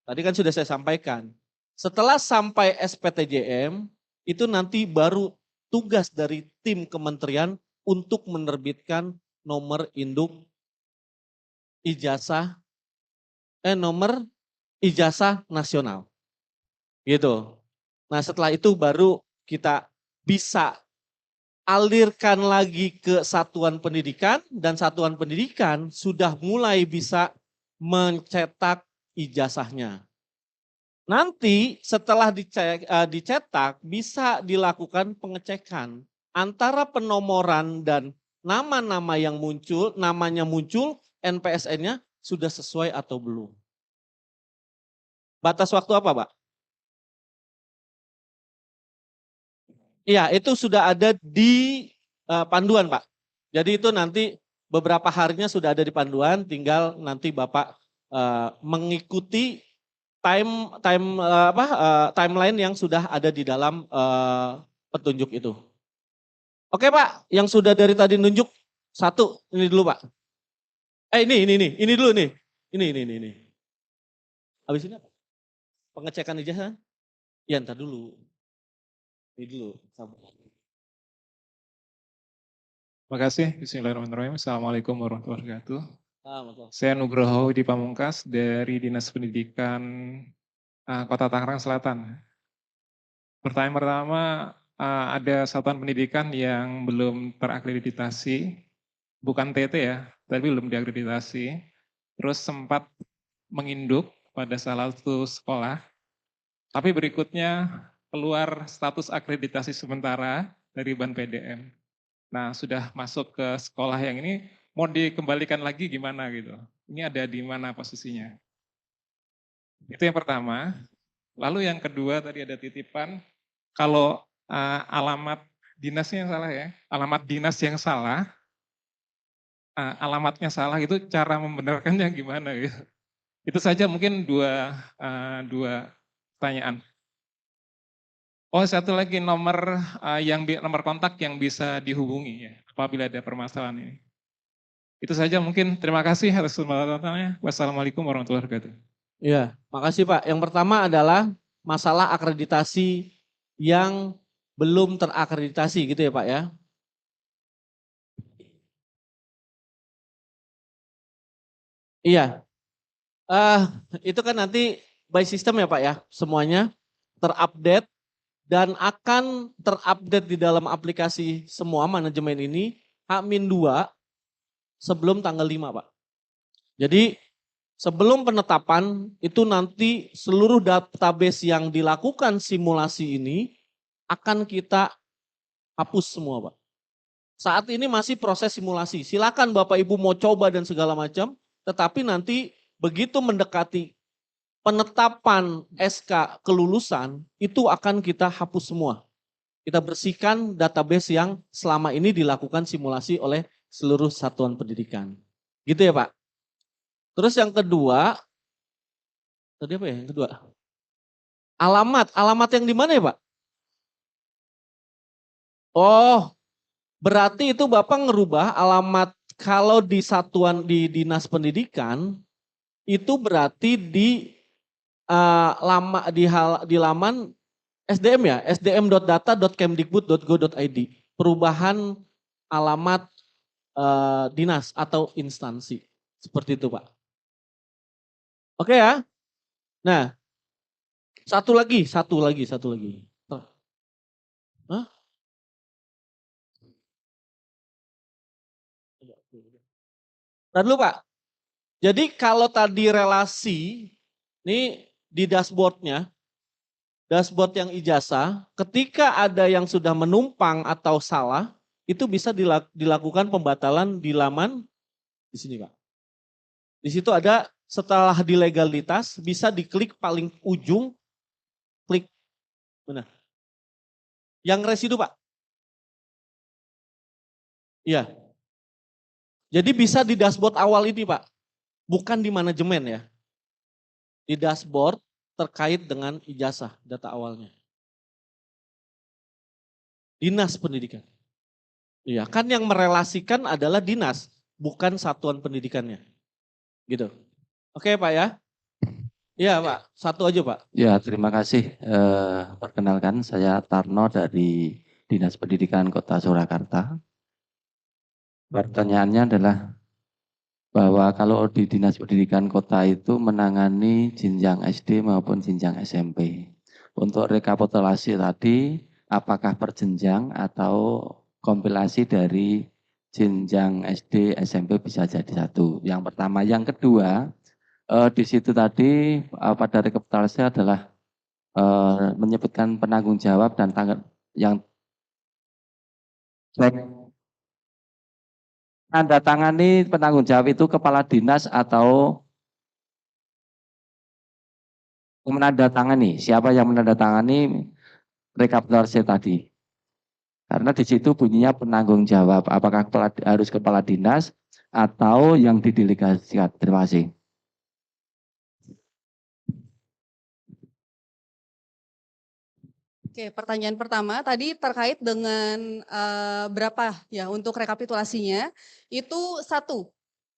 Tadi kan sudah saya sampaikan. Setelah sampai SPTJM, itu nanti baru tugas dari tim kementerian untuk menerbitkan nomor induk ijazah, nomor ijazah nasional. Gitu. Nah setelah itu baru kita bisa alirkan lagi ke satuan pendidikan dan satuan pendidikan sudah mulai bisa mencetak ijazahnya. Nanti setelah dicetak bisa dilakukan pengecekan antara penomoran dan nama-nama yang muncul, namanya muncul, NPSN-nya sudah sesuai atau belum. Batas waktu apa Pak? Iya itu sudah ada di panduan Pak. Jadi itu nanti beberapa harinya sudah ada di panduan, tinggal nanti Bapak mengikuti timeline yang sudah ada di dalam petunjuk itu. Oke Pak, yang sudah dari tadi nunjuk satu, ini dulu Pak. Ini dulu nih. Ini. Habis ini apa? Pengecekan ijazah? Ya ntar dulu. Ini dulu. Terima kasih. Bismillahirrahmanirrahim. Assalamualaikum warahmatullahi wabarakatuh. Betul. Saya Nugroho di Pamungkas dari Dinas Pendidikan Kota Tangerang Selatan. Pertanyaan pertama, ada satuan pendidikan yang belum terakreditasi, bukan TT ya, tapi belum diakreditasi. Terus sempat menginduk pada salah satu sekolah, tapi berikutnya keluar status akreditasi sementara dari Ban PDM. Nah, sudah masuk ke sekolah yang ini, mau dikembalikan lagi gimana gitu. Ini ada di mana posisinya. Itu yang pertama. Lalu yang kedua tadi ada titipan, kalau alamat dinasnya yang salah ya, alamat dinas yang salah, alamatnya salah itu cara membenarkannya gimana gitu. Itu saja mungkin dua pertanyaan. Oh satu lagi nomor nomor kontak yang bisa dihubungi ya apabila ada permasalahan ini. Itu saja mungkin. Terima kasih atas kesempatannya. Wassalamualaikum warahmatullahi wabarakatuh. Iya, makasih Pak. Yang pertama adalah masalah akreditasi yang belum terakreditasi gitu ya Pak ya. Iya, itu kan nanti by system ya Pak ya, semuanya terupdate dan akan terupdate di dalam aplikasi semua manajemen ini H-2 sebelum tanggal 5 Pak. Jadi sebelum penetapan itu nanti seluruh database yang dilakukan simulasi ini akan kita hapus semua Pak. Saat ini masih proses simulasi. Silakan Bapak Ibu mau coba dan segala macam, tetapi nanti begitu mendekati penetapan SK kelulusan itu akan kita hapus semua. Kita bersihkan database yang selama ini dilakukan simulasi oleh seluruh satuan pendidikan. Gitu ya Pak. Terus yang kedua, tadi apa ya yang kedua? Alamat yang di mana ya Pak? Oh, berarti itu Bapak ngerubah alamat kalau di satuan di dinas pendidikan itu berarti di di laman SDM ya, sdm.data.kemdikbud.go.id. Perubahan alamat dinas atau instansi. Seperti itu Pak. Oke ya. Nah, satu lagi. Hah? Tadi dulu Pak. Jadi kalau tadi relasi, ini di dashboardnya, dashboard yang ijazah, ketika ada yang sudah menumpang atau salah, itu bisa dilakukan pembatalan di laman di sini Pak. Di situ ada setelah di legalitas, bisa diklik paling ujung, klik mana? Yang residu Pak. Iya. Jadi bisa di dashboard awal ini Pak, bukan di manajemen ya. Di dashboard terkait dengan ijazah data awalnya. Dinas pendidikan. Iya, kan yang merelasikan adalah dinas, bukan satuan pendidikannya. Gitu. Oke Pak ya. Iya Pak, satu aja Pak. Ya, terima kasih. Perkenalkan, saya Tarno dari Dinas Pendidikan Kota Surakarta. Pertanyaannya adalah bahwa kalau di Dinas Pendidikan Kota itu menangani jenjang SD maupun jenjang SMP. Untuk rekapitulasi tadi, apakah per jenjang atau kompilasi dari jenjang SD, SMP bisa jadi satu. Yang pertama. Yang kedua, di situ tadi pada rekapitulasi adalah menyebutkan penanggung jawab dan tanggal yang tanda tangani penanggung jawab itu kepala dinas atau menandatangani. Siapa yang menandatangani rekapitulasi tadi? Karena di situ bunyinya penanggung jawab. Apakah harus kepala dinas atau yang didelegasikan? Terima kasih. Oke, pertanyaan pertama tadi terkait dengan berapa ya untuk rekapitulasinya, itu satu.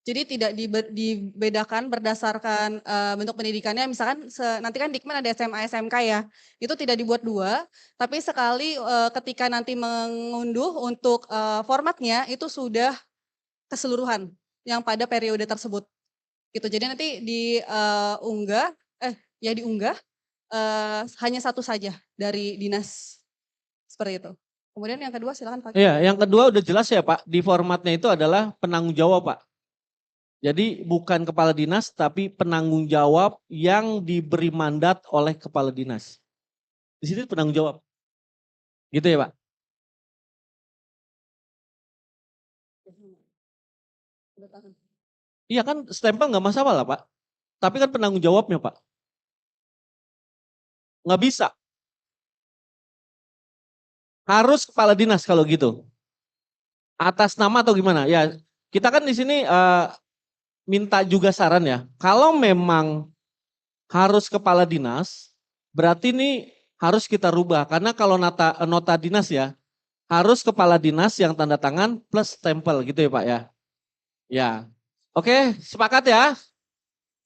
Jadi tidak dibedakan berdasarkan bentuk pendidikannya, misalkan nanti kan Dikmen ada SMA, SMK ya, itu tidak dibuat dua, tapi sekali ketika nanti mengunduh untuk formatnya itu sudah keseluruhan yang pada periode tersebut. Gitu. Jadi nanti diunggah hanya satu saja dari dinas, seperti itu. Kemudian yang kedua silakan Pak. Iya, yang kedua udah jelas ya Pak, di formatnya itu adalah penanggung jawab Pak. Jadi bukan kepala dinas tapi penanggung jawab yang diberi mandat oleh kepala dinas. Di sini penanggung jawab. Gitu ya Pak? Iya kan stempel nggak masalah lah Pak. Tapi kan penanggung jawabnya Pak. Nggak bisa. Harus kepala dinas kalau gitu. Atas nama atau gimana? Ya kita kan di sini minta juga saran ya. Kalau memang harus kepala dinas, berarti ini harus kita rubah. Karena kalau nota dinas ya, harus kepala dinas yang tanda tangan plus stempel gitu ya Pak ya. Ya, oke sepakat ya?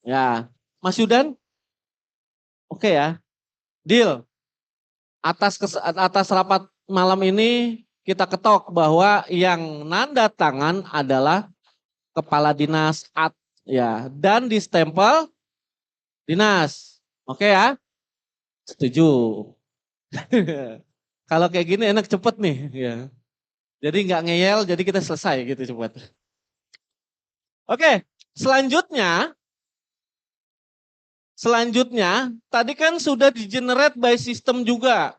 Ya, Mas Yudan? Oke ya, deal. Atas rapat malam ini kita ketok bahwa yang nanda tangan adalah kepala dinas ya dan di stempel dinas. Oke ya? Setuju. Kalau kayak gini enak cepet nih. Ya. Jadi nggak ngeyel, jadi kita selesai gitu cepet. Oke, selanjutnya tadi kan sudah di-generate by system juga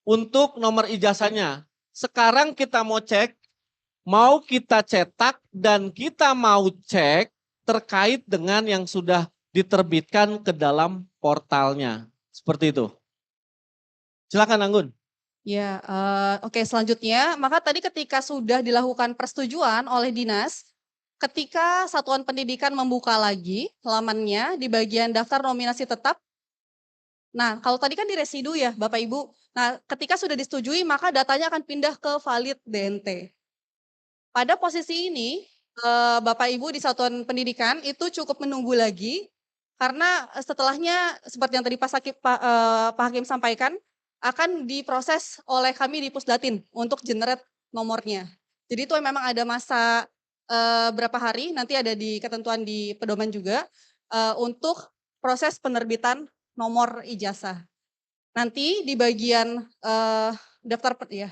untuk nomor ijazahnya. Sekarang kita mau cek, mau kita cetak dan kita mau cek terkait dengan yang sudah diterbitkan ke dalam portalnya. Seperti itu. Silakan Anggun. Ya, oke selanjutnya, maka tadi ketika sudah dilakukan persetujuan oleh dinas, ketika satuan pendidikan membuka lagi lamannya di bagian daftar nominasi tetap, nah kalau tadi kan di residu ya Bapak Ibu, nah ketika sudah disetujui maka datanya akan pindah ke valid DNT. Pada posisi ini, Bapak Ibu di satuan pendidikan itu cukup menunggu lagi, karena setelahnya seperti yang tadi Pak Hakim sampaikan, akan diproses oleh kami di Pusdatin untuk generate nomornya. Jadi itu memang ada masa berapa hari, nanti ada di ketentuan di pedoman juga, untuk proses penerbitan nomor ijazah. Nanti di bagian ya.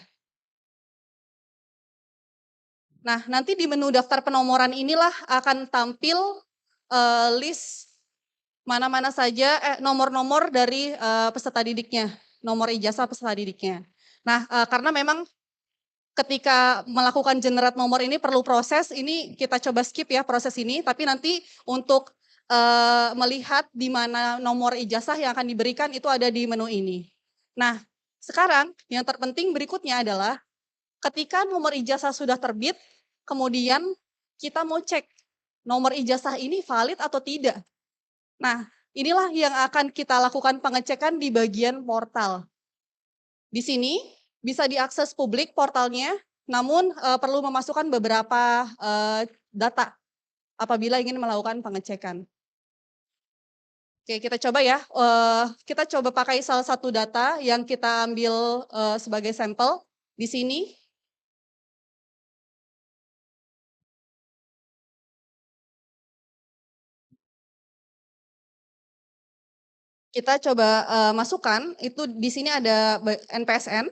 Nah, nanti di menu daftar penomoran inilah akan tampil list mana-mana saja nomor-nomor dari peserta didiknya, nomor ijazah peserta didiknya. Nah, karena memang ketika melakukan generate nomor ini perlu proses, ini kita coba skip ya proses ini, tapi nanti untuk melihat di mana nomor ijazah yang akan diberikan itu ada di menu ini. Nah, sekarang yang terpenting berikutnya adalah ketika nomor ijazah sudah terbit, kemudian kita mau cek nomor ijazah ini valid atau tidak. Nah, inilah yang akan kita lakukan pengecekan di bagian portal. Di sini bisa diakses publik portalnya, namun perlu memasukkan beberapa data apabila ingin melakukan pengecekan. Oke, kita coba ya. Kita coba pakai salah satu data yang kita ambil sebagai sampel di sini. Kita coba masukkan, itu di sini ada NPSN,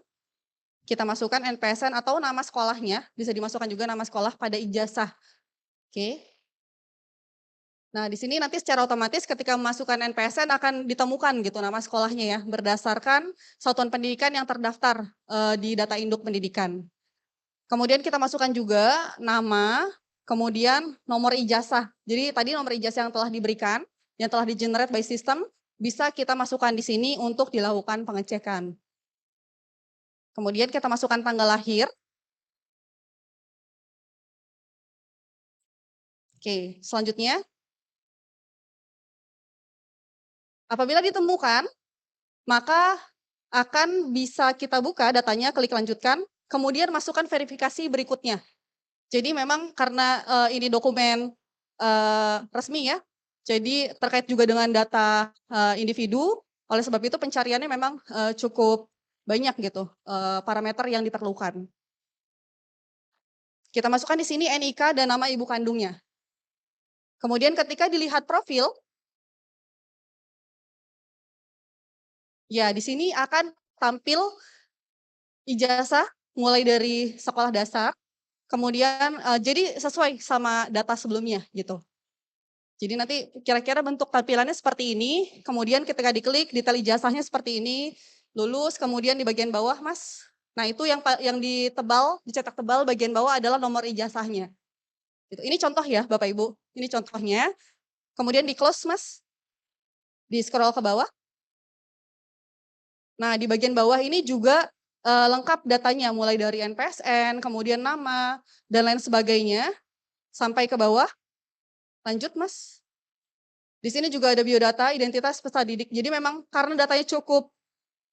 kita masukkan NPSN atau nama sekolahnya, bisa dimasukkan juga nama sekolah pada ijazah. Oke. Nah, di sini nanti secara otomatis ketika memasukkan NPSN akan ditemukan gitu nama sekolahnya ya, berdasarkan satuan pendidikan yang terdaftar di data induk pendidikan. Kemudian kita masukkan juga nama, kemudian nomor ijazah. Jadi tadi nomor ijazah yang telah diberikan, yang telah di-generate by system, bisa kita masukkan di sini untuk dilakukan pengecekan. Kemudian kita masukkan tanggal lahir. Oke, selanjutnya. Apabila ditemukan, maka akan bisa kita buka datanya, klik lanjutkan, kemudian masukkan verifikasi berikutnya. Jadi memang karena ini dokumen resmi ya, jadi terkait juga dengan data individu, oleh sebab itu pencariannya memang cukup banyak gitu parameter yang diperlukan. Kita masukkan di sini NIK dan nama ibu kandungnya. Kemudian ketika dilihat profil, ya di sini akan tampil ijazah mulai dari sekolah dasar, kemudian jadi sesuai sama data sebelumnya gitu. Jadi nanti kira-kira bentuk tampilannya seperti ini, kemudian ketika diklik detail ijazahnya seperti ini, lulus, kemudian di bagian bawah Mas, nah itu yang ditebal, dicetak tebal bagian bawah adalah nomor ijazahnya. Gitu. Ini contoh ya Bapak Ibu, ini contohnya. Kemudian di close Mas, di scroll ke bawah. Nah di bagian bawah ini juga lengkap datanya, mulai dari NPSN, kemudian nama, dan lain sebagainya, sampai ke bawah. Lanjut Mas. Di sini juga ada biodata, identitas peserta didik. Jadi memang karena datanya cukup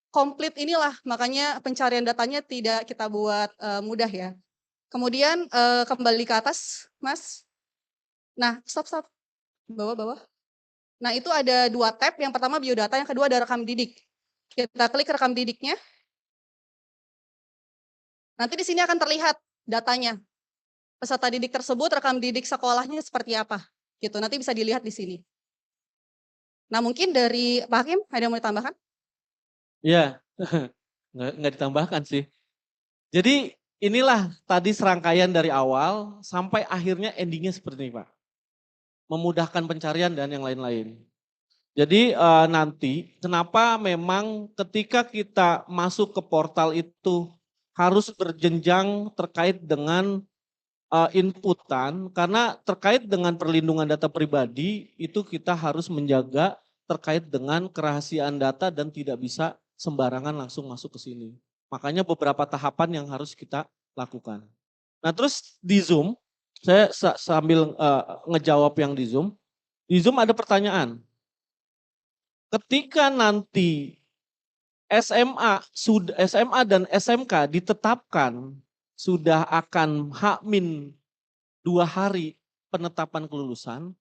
komplit inilah, makanya pencarian datanya tidak kita buat mudah ya. Kemudian kembali ke atas, Mas. Nah, stop. Bawah. Nah, itu ada 2 tab. Yang pertama biodata, yang kedua ada rekam didik. Kita klik rekam didiknya. Nanti di sini akan terlihat datanya. Peserta didik tersebut, rekam didik sekolahnya seperti apa. Gitu, nanti bisa dilihat di sini. Nah mungkin dari Pak Hakim ada yang mau ditambahkan? Ya, nggak ditambahkan sih. Jadi inilah tadi serangkaian dari awal sampai akhirnya endingnya seperti ini Pak. Memudahkan pencarian dan yang lain-lain. Jadi nanti kenapa memang ketika kita masuk ke portal itu harus berjenjang terkait dengan inputan karena terkait dengan perlindungan data pribadi itu kita harus menjaga terkait dengan kerahasiaan data dan tidak bisa sembarangan langsung masuk ke sini. Makanya beberapa tahapan yang harus kita lakukan. Nah terus di Zoom, saya sambil ngejawab yang di Zoom ada pertanyaan. Ketika nanti SMA dan SMK ditetapkan sudah akan H-2 hari penetapan kelulusan,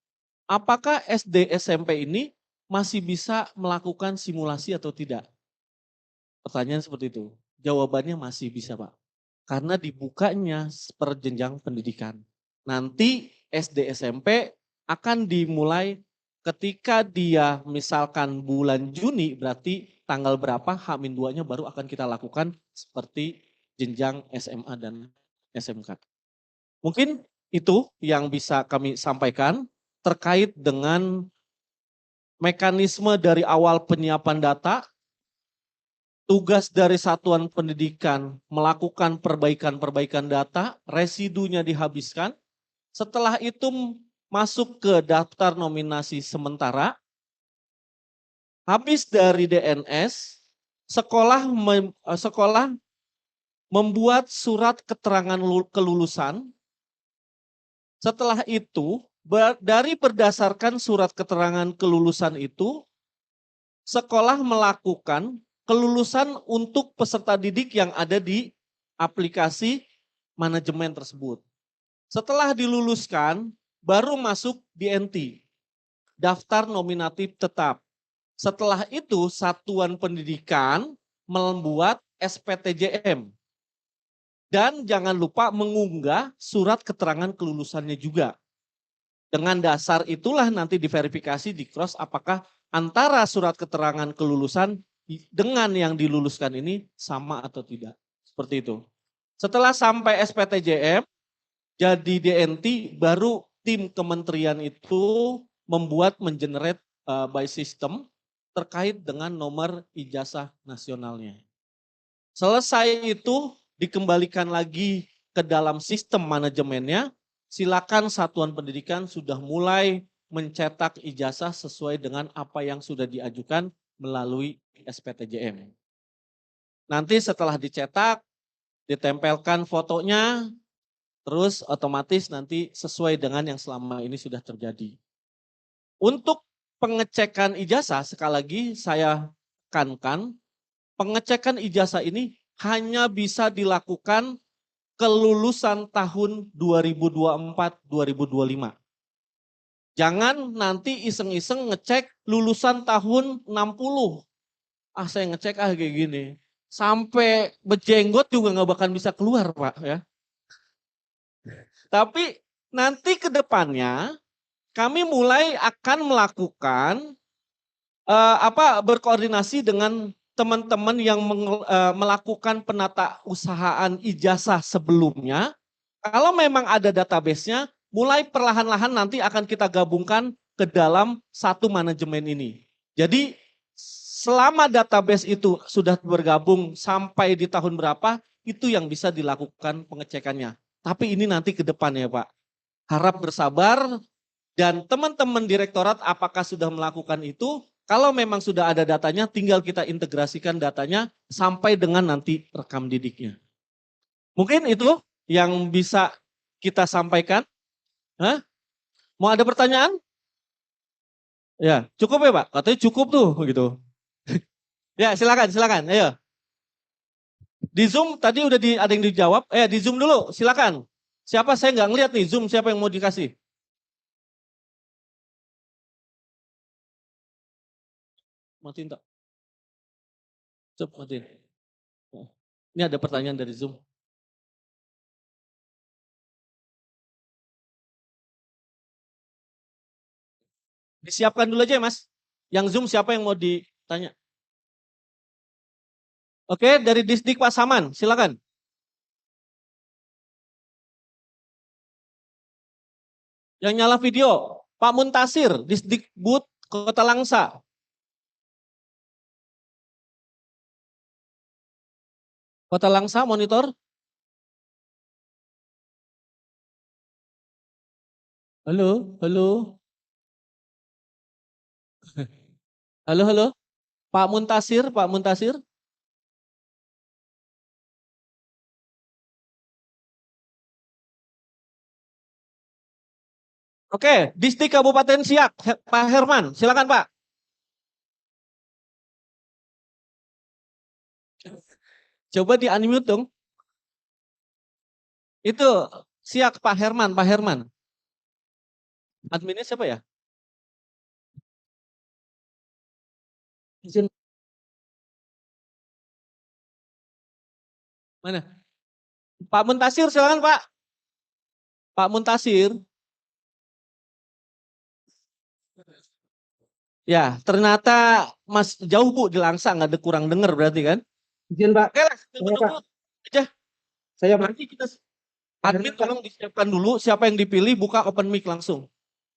apakah SD SMP ini masih bisa melakukan simulasi atau tidak? Pertanyaan seperti itu. Jawabannya masih bisa Pak. Karena dibukanya per jenjang pendidikan. Nanti SD SMP akan dimulai ketika dia misalkan bulan Juni berarti tanggal berapa H-2-nya baru akan kita lakukan seperti jenjang SMA dan SMK. Mungkin itu yang bisa kami sampaikan terkait dengan mekanisme dari awal penyiapan data, tugas dari satuan pendidikan melakukan perbaikan-perbaikan data, residunya dihabiskan, setelah itu masuk ke daftar nominasi sementara, habis dari DNS, sekolah membuat surat keterangan kelulusan. Setelah itu, dari berdasarkan surat keterangan kelulusan itu, sekolah melakukan kelulusan untuk peserta didik yang ada di aplikasi manajemen tersebut. Setelah diluluskan, baru masuk DNT, daftar nominatif tetap. Setelah itu satuan pendidikan membuat SPTJM. Dan jangan lupa mengunggah surat keterangan kelulusannya juga. Dengan dasar itulah nanti diverifikasi di cross apakah antara surat keterangan kelulusan dengan yang diluluskan ini sama atau tidak. Seperti itu. Setelah sampai SPTJM, jadi DNT baru tim kementerian itu membuat mengenerate by system terkait dengan nomor ijazah nasionalnya. Selesai itu dikembalikan lagi ke dalam sistem manajemennya, silakan satuan pendidikan sudah mulai mencetak ijazah sesuai dengan apa yang sudah diajukan melalui SPTJM. Nanti setelah dicetak, ditempelkan fotonya, terus otomatis nanti sesuai dengan yang selama ini sudah terjadi. Untuk pengecekan ijazah, sekali lagi saya tekankan, pengecekan ijazah ini hanya bisa dilakukan kelulusan tahun 2024-2025. Jangan nanti iseng-iseng ngecek lulusan tahun 60. Saya ngecek kayak gini. Sampai bejenggot juga nggak bakal bisa keluar Pak ya. Tapi nanti ke depannya kami mulai akan melakukan berkoordinasi dengan teman-teman yang melakukan penata usahaan ijazah sebelumnya. Kalau memang ada database-nya, mulai perlahan-lahan nanti akan kita gabungkan ke dalam satu manajemen ini. Jadi selama database itu sudah bergabung sampai di tahun berapa, itu yang bisa dilakukan pengecekannya. Tapi ini nanti ke depan ya Pak. Harap bersabar dan teman-teman direktorat apakah sudah melakukan itu, kalau memang sudah ada datanya tinggal kita integrasikan datanya sampai dengan nanti rekam didiknya. Mungkin itu yang bisa kita sampaikan. Hah? Mau ada pertanyaan? Ya, cukup ya Pak? Katanya cukup tuh gitu. Ya, silakan. Ayo. Di Zoom tadi udah ada yang dijawab. Di Zoom dulu, silakan. Siapa saya nggak ngeliat nih Zoom siapa yang mau dikasih? Matiin tak? Coba matiin. Ini ada pertanyaan dari Zoom. Disiapkan dulu aja ya Mas. Yang Zoom siapa yang mau ditanya? Oke, dari Disdik Pak Saman, silakan. Yang nyala video, Pak Muntasir, Disdikbud Kota Langsa. Kota Langsa monitor. Halo, halo. Halo, halo. Pak Muntasir, Pak Muntasir. Oke, Distrik Kabupaten Siak, Pak Herman, silakan Pak. Coba di unmute dong. Itu Siak Pak Herman, Pak Herman. Adminnya siapa ya? Izin. Mana? Pak Muntasir silakan Pak. Pak Muntasir. Ya, ternyata Mas jauh Bu di Langsa, nggak ada kurang dengar berarti kan? Izin Pak, Oke lah, tunggu aja. saya Pak, Nanti kita admin tolong disiapkan dulu siapa yang dipilih, buka open mic langsung.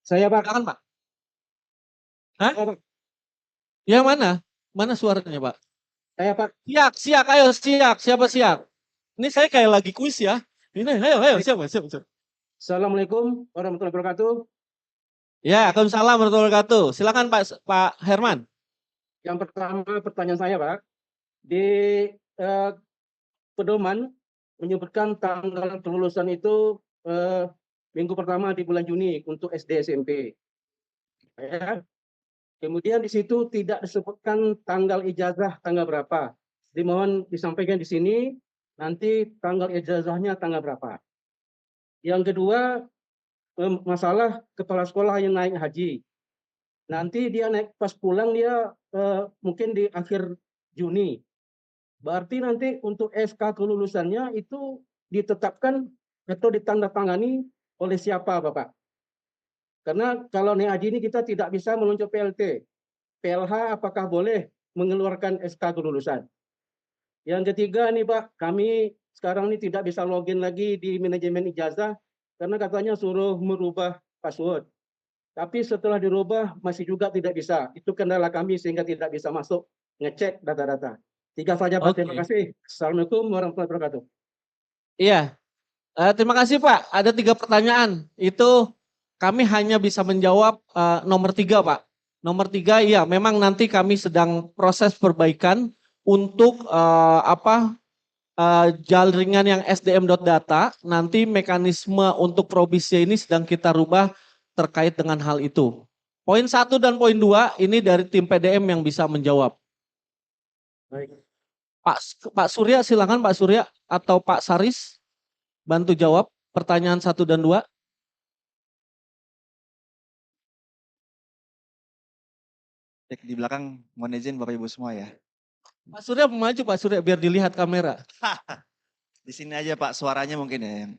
saya Pak. Silakan Pak. Hah? Saya, Pak. Ya mana? Mana suaranya Pak? Saya Pak. Siak, siak, ayo siak. Siapa siak? Ini saya kayak lagi kuis ya. Ini, ayo, siapa? Assalamualaikum warahmatullahi wabarakatuh. Ya, Waalaikumsalam warahmatullahi wabarakatuh. Silakan Pak Herman. Yang pertama pertanyaan saya Pak, di pedoman menyebutkan tanggal kelulusan itu minggu pertama di bulan Juni untuk SD SMP. Ya. Kemudian di situ tidak disebutkan tanggal ijazah tanggal berapa. Dimohon disampaikan di sini nanti tanggal ijazahnya tanggal berapa. Yang kedua masalah kepala sekolah yang naik haji. Nanti dia naik pas pulang dia mungkin di akhir Juni. Berarti nanti untuk SK kelulusannya itu ditetapkan atau ditandatangani oleh siapa Bapak? Karena kalau naik haji ini kita tidak bisa meluncur PLT. PLH apakah boleh mengeluarkan SK kelulusan? Yang ketiga nih Pak, kami sekarang ini tidak bisa login lagi di manajemen ijazah karena katanya suruh merubah password. Tapi setelah dirubah masih juga tidak bisa. Itu kendala kami sehingga tidak bisa masuk ngecek data-data. Tiga saja Pak, terima kasih. Assalamualaikum warahmatullahi wabarakatuh. Iya, terima kasih Pak. Ada 3 pertanyaan. Itu kami hanya bisa menjawab nomor 3 Pak. Nomor 3 ya memang nanti kami sedang proses perbaikan untuk jaringan yang sdm.data. Nanti mekanisme untuk provisi ini sedang kita rubah terkait dengan hal itu. Poin 1 dan poin 2 ini dari tim PDM yang bisa menjawab. Baik. Pak Surya silakan Pak Surya atau Pak Saris bantu jawab pertanyaan 1 dan 2. Di belakang mohon izin Bapak Ibu semua ya. Pak Surya maju Pak Surya biar dilihat kamera. Di sini aja Pak suaranya mungkin ya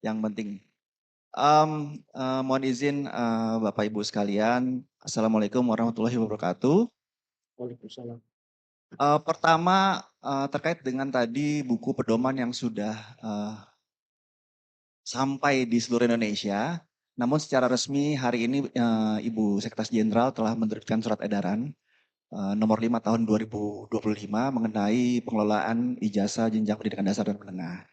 yang penting. Mohon izin Bapak Ibu sekalian. Assalamualaikum warahmatullahi wabarakatuh. Waalaikumsalam. Pertama terkait dengan tadi buku pedoman yang sudah sampai di seluruh Indonesia. Namun secara resmi hari ini Ibu Sekretaris Jenderal telah menerbitkan surat edaran nomor 5 tahun 2025 mengenai pengelolaan ijazah jenjang pendidikan dasar dan menengah.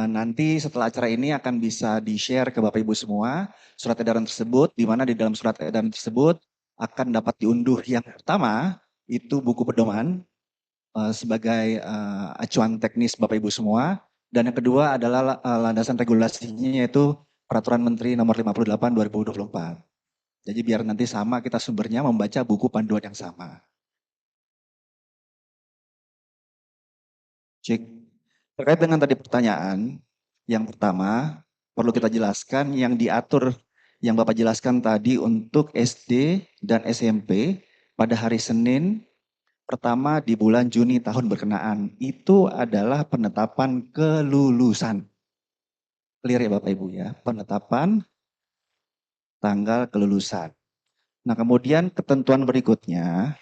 Nanti setelah acara ini akan bisa di-share ke Bapak Ibu semua surat edaran tersebut, di mana di dalam surat edaran tersebut akan dapat diunduh yang pertama itu buku pedoman sebagai acuan teknis Bapak Ibu semua, dan yang kedua adalah landasan regulasinya yaitu Peraturan Menteri Nomor 58 2024. Jadi biar nanti sama kita sumbernya membaca buku panduan yang sama. Cek. Terkait dengan tadi pertanyaan, yang pertama perlu kita jelaskan yang diatur, yang Bapak jelaskan tadi untuk SD dan SMP pada hari Senin pertama di bulan Juni tahun berkenaan itu adalah penetapan kelulusan. Clear ya Bapak Ibu ya, penetapan tanggal kelulusan. Nah, kemudian ketentuan berikutnya,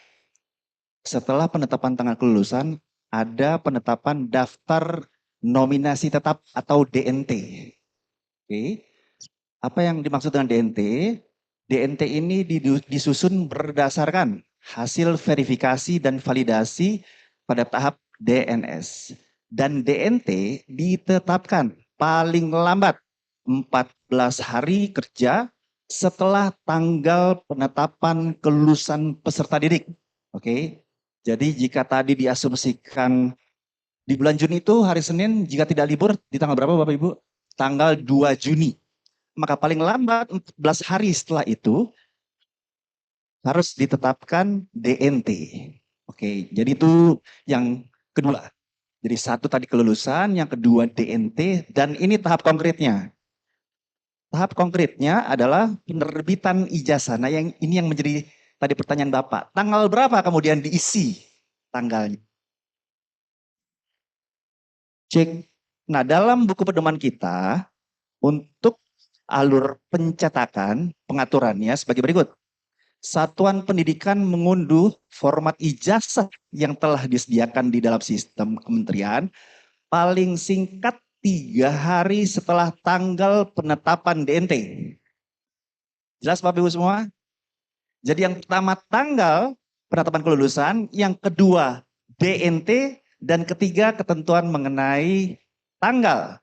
setelah penetapan tanggal kelulusan, ada penetapan daftar nominasi tetap atau DNT. Oke. Apa yang dimaksud dengan DNT? DNT ini disusun berdasarkan hasil verifikasi dan validasi pada tahap DNS. Dan DNT ditetapkan paling lambat 14 hari kerja setelah tanggal penetapan kelulusan peserta didik. Oke. Jadi jika tadi diasumsikan di bulan Juni itu hari Senin, jika tidak libur di tanggal berapa Bapak Ibu? Tanggal 2 Juni. Maka paling lambat 14 hari setelah itu harus ditetapkan DNT. Oke, jadi itu yang kedua. Jadi satu tadi kelulusan, yang kedua DNT, dan ini tahap konkretnya. Tahap konkretnya adalah penerbitan ijazah. Nah, ini yang menjadi tadi pertanyaan Bapak. Tanggal berapa kemudian diisi tanggalnya? Cek. Nah, dalam buku pedoman kita untuk alur pencetakan pengaturannya sebagai berikut. Satuan pendidikan mengunduh format ijazah yang telah disediakan di dalam sistem kementerian paling singkat 3 hari setelah tanggal penetapan DNT. Jelas Bapak Ibu semua? Jadi yang pertama tanggal penetapan kelulusan, yang kedua DNT, dan ketiga ketentuan mengenai tanggal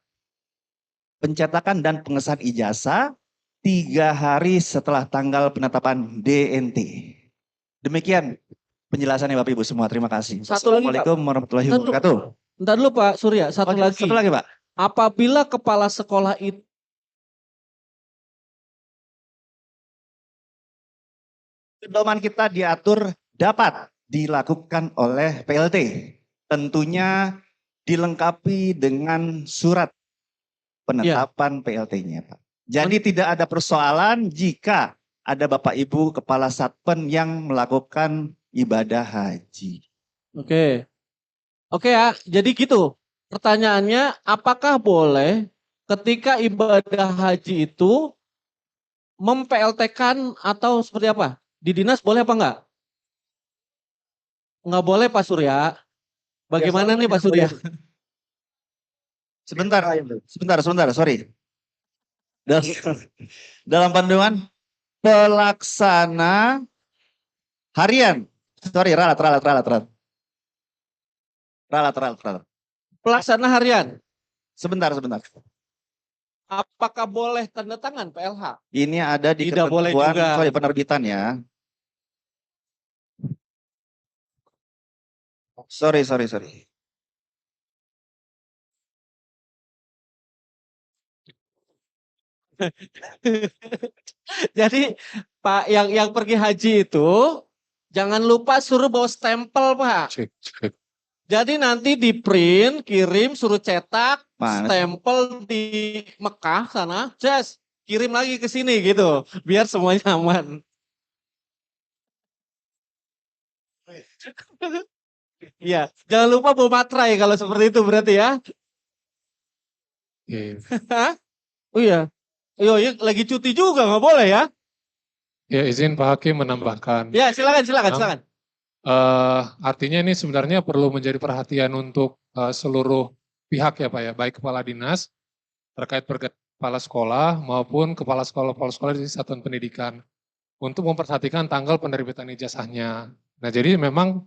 pencetakan dan pengesahan ijazah 3 hari setelah tanggal penetapan DNT. Demikian penjelasannya Bapak Ibu semua. Terima kasih. Satu lagi, Pak. Assalamualaikum warahmatullahi wabarakatuh. Bentar dulu Pak Surya, satu lagi. Satu lagi Pak. Apabila kepala sekolah itu Pedoman kita diatur dapat dilakukan oleh PLT. Tentunya dilengkapi dengan surat penetapan PLT-nya, Pak. Jadi tidak ada persoalan jika ada Bapak Ibu Kepala Satpen yang melakukan ibadah haji. Oke. Oke ya, jadi gitu. Pertanyaannya, apakah boleh ketika ibadah haji itu mem-PLT-kan atau seperti apa? Di dinas boleh apa enggak? Enggak boleh Pak Surya. Bagaimana nih Pak Surya? Sebentar, sorry. Dalam panduan pelaksana harian. Sorry, ralat. Pelaksana harian. Sebentar. Apakah boleh tanda tangan PLH? Ini ada di Tidak boleh ketentuan, juga. sorry, penerbitan ya. Sorry. Jadi Pak yang pergi haji itu jangan lupa suruh bawa stempel Pak. Cek. Jadi nanti di print, kirim, suruh cetak, Mana? stempel di Mekah sana, just kirim lagi ke sini gitu, biar semuanya aman. Iya, jangan lupa bawa materai kalau seperti itu berarti ya. Oh iya, iya lagi cuti juga nggak boleh ya? Ya izin Pak Hakim menambahkan. Ya silakan. Artinya ini sebenarnya perlu menjadi perhatian untuk seluruh pihak ya Pak ya, baik kepala dinas terkait kepala sekolah maupun kepala sekolah di satuan pendidikan untuk memperhatikan tanggal penerbitan ijazahnya. Nah jadi memang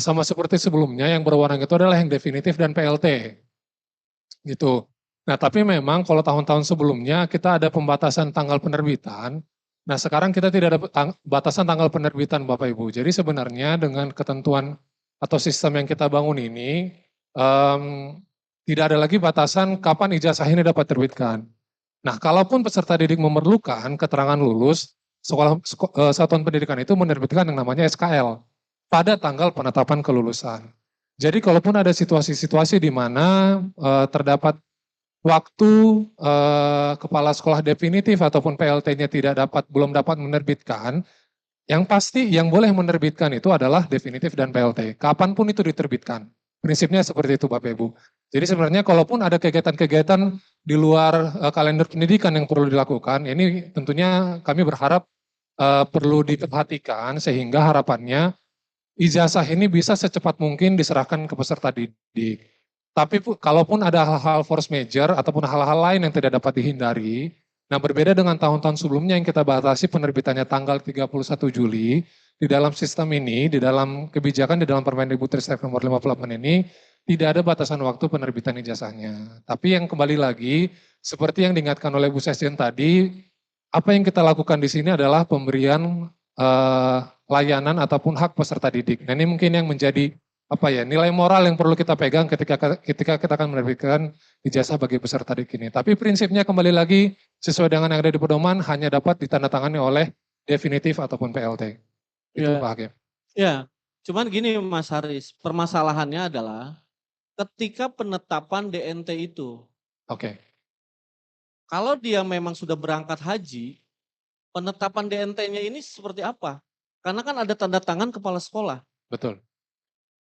sama seperti sebelumnya yang berwenang itu adalah yang definitif dan PLT gitu. Nah tapi memang kalau tahun-tahun sebelumnya kita ada pembatasan tanggal penerbitan. Nah sekarang kita tidak ada batasan tanggal penerbitan Bapak Ibu. Jadi sebenarnya dengan ketentuan atau sistem yang kita bangun ini tidak ada lagi batasan kapan ijazah ini dapat terbitkan. Nah kalaupun peserta didik memerlukan keterangan lulus, satuan pendidikan itu menerbitkan yang namanya SKL pada tanggal penetapan kelulusan. Jadi kalaupun ada situasi-situasi di mana terdapat waktu kepala sekolah definitif ataupun PLT-nya belum dapat menerbitkan, yang pasti yang boleh menerbitkan itu adalah definitif dan PLT. Kapanpun itu diterbitkan. Prinsipnya seperti itu Bapak Ibu. Jadi sebenarnya kalaupun ada kegiatan-kegiatan di luar kalender pendidikan yang perlu dilakukan, ini tentunya kami berharap perlu diperhatikan sehingga harapannya ijazah ini bisa secepat mungkin diserahkan ke peserta didik. Tapi kalaupun ada hal-hal force major ataupun hal-hal lain yang tidak dapat dihindari, nah berbeda dengan tahun-tahun sebelumnya yang kita batasi penerbitannya tanggal 31 Juli, di dalam sistem ini, di dalam kebijakan, di dalam Permendikbudristek nomor 58 ini, tidak ada batasan waktu penerbitan ijazahnya. Tapi yang kembali lagi, seperti yang diingatkan oleh Bu Sekjen tadi, apa yang kita lakukan di sini adalah pemberian layanan ataupun hak peserta didik. Nah ini mungkin yang menjadi nilai moral yang perlu kita pegang ketika kita akan menerbitkan ijazah bagi peserta didik ini. Tapi prinsipnya kembali lagi sesuai dengan yang ada di pedoman hanya dapat ditandatangani oleh definitif ataupun PLT. Itu Pak Hakim. Ya, cuman gini Mas Haris, permasalahannya adalah ketika penetapan DNT itu. Oke. Kalau dia memang sudah berangkat haji, penetapan DNT-nya ini seperti apa? Karena kan ada tanda tangan kepala sekolah. Betul.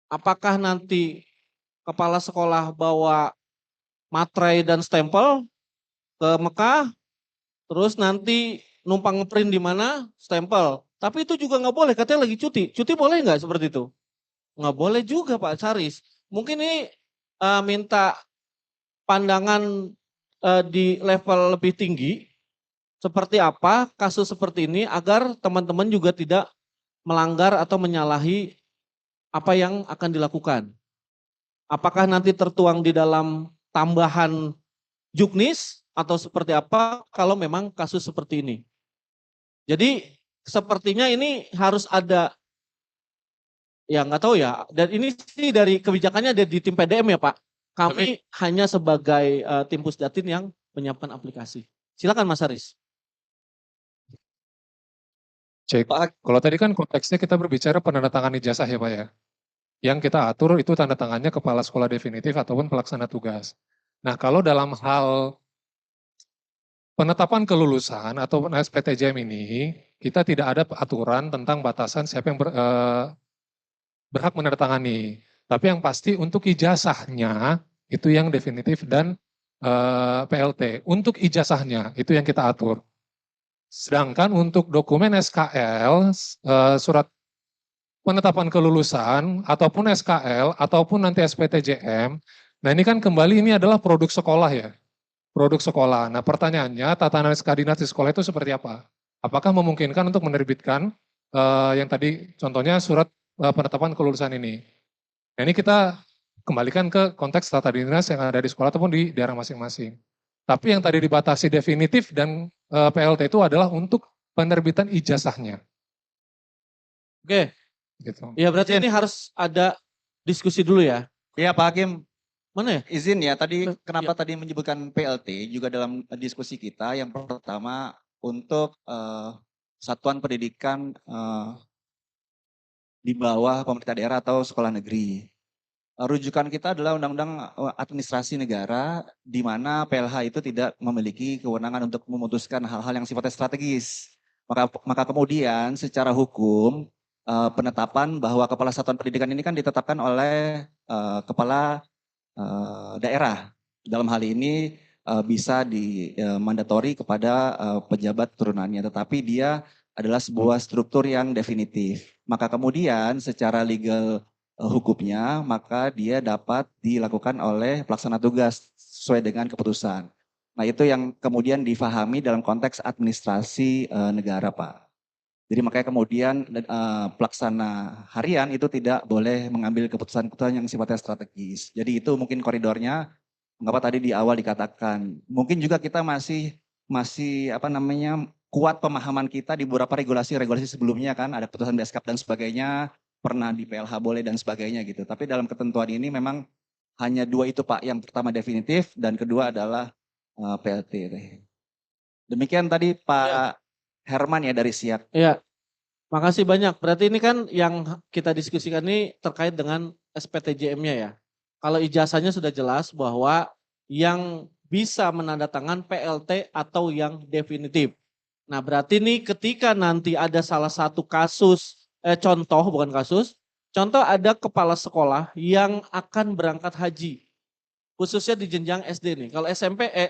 Apakah nanti kepala sekolah bawa materai dan stempel ke Mekah, terus nanti numpang ngeprint di mana, stempel. Tapi itu juga nggak boleh, katanya lagi cuti. Cuti boleh nggak seperti itu? Nggak boleh juga Pak Saris. Mungkin ini minta pandangan di level lebih tinggi, seperti apa kasus seperti ini agar teman-teman juga tidak melanggar atau menyalahi apa yang akan dilakukan. Apakah nanti tertuang di dalam tambahan juknis atau seperti apa kalau memang kasus seperti ini. Jadi sepertinya ini harus ada, ya nggak tahu ya, dan ini sih dari kebijakannya ada di tim PDM ya Pak. Kami hanya sebagai tim Pusdatin yang menyiapkan aplikasi. Silakan Mas Haris. Cek. Kalau tadi kan konteksnya kita berbicara penandatangan ijazah ya Pak ya. Yang kita atur itu tanda tangannya kepala sekolah definitif ataupun pelaksana tugas. Nah kalau dalam hal penetapan kelulusan ataupun SPTJM ini, kita tidak ada aturan tentang batasan siapa yang berhak menandatangani. Tapi yang pasti untuk ijazahnya itu yang definitif dan PLT. Untuk ijazahnya itu yang kita atur. Sedangkan untuk dokumen SKL, surat penetapan kelulusan, ataupun SKL, ataupun nanti SPTJM, nah ini kan kembali ini adalah produk sekolah ya. Produk sekolah. Nah pertanyaannya, tatanan SK Dinas di sekolah itu seperti apa? Apakah memungkinkan untuk menerbitkan yang tadi contohnya surat penetapan kelulusan ini? Nah ini kita kembalikan ke konteks tata dinas yang ada di sekolah ataupun di daerah masing-masing. Tapi yang tadi dibatasi definitif dan PLT itu adalah untuk penerbitan ijazahnya. Oke. Gitu. Ya berarti ini harus ada diskusi dulu ya. Iya Pak Hakim. Mana ya? Izin ya, tadi kenapa tadi menyebutkan PLT juga dalam diskusi kita. Yang pertama untuk satuan pendidikan di bawah pemerintah daerah atau sekolah negeri. Rujukan kita adalah Undang-Undang Administrasi Negara, di mana PLH itu tidak memiliki kewenangan untuk memutuskan hal-hal yang sifatnya strategis. Maka kemudian secara hukum penetapan bahwa kepala satuan pendidikan ini kan ditetapkan oleh kepala daerah. Dalam hal ini bisa dimandatori kepada pejabat turunannya, tetapi dia adalah sebuah struktur yang definitif. Maka kemudian secara legal hukumnya, maka dia dapat dilakukan oleh pelaksana tugas sesuai dengan keputusan. Nah itu yang kemudian difahami dalam konteks administrasi negara Pak. Jadi makanya kemudian pelaksana harian itu tidak boleh mengambil keputusan-keputusan yang sifatnya strategis. Jadi itu mungkin koridornya, mengapa tadi di awal dikatakan. Mungkin juga kita masih kuat pemahaman kita di beberapa regulasi sebelumnya kan, ada keputusan Beskap dan sebagainya, pernah di PLH boleh dan sebagainya gitu. Tapi dalam ketentuan ini memang hanya dua itu Pak, yang pertama definitif dan kedua adalah PLT. Demikian tadi Pak Herman ya dari SIAK. Iya, makasih banyak. Berarti ini kan yang kita diskusikan ini terkait dengan SPTJM-nya ya. Kalau ijazahnya sudah jelas bahwa yang bisa menandatangan PLT atau yang definitif. Nah berarti nih ketika nanti ada salah satu kasus, contoh ada kepala sekolah yang akan berangkat haji. Khususnya di jenjang SD nih. Kalau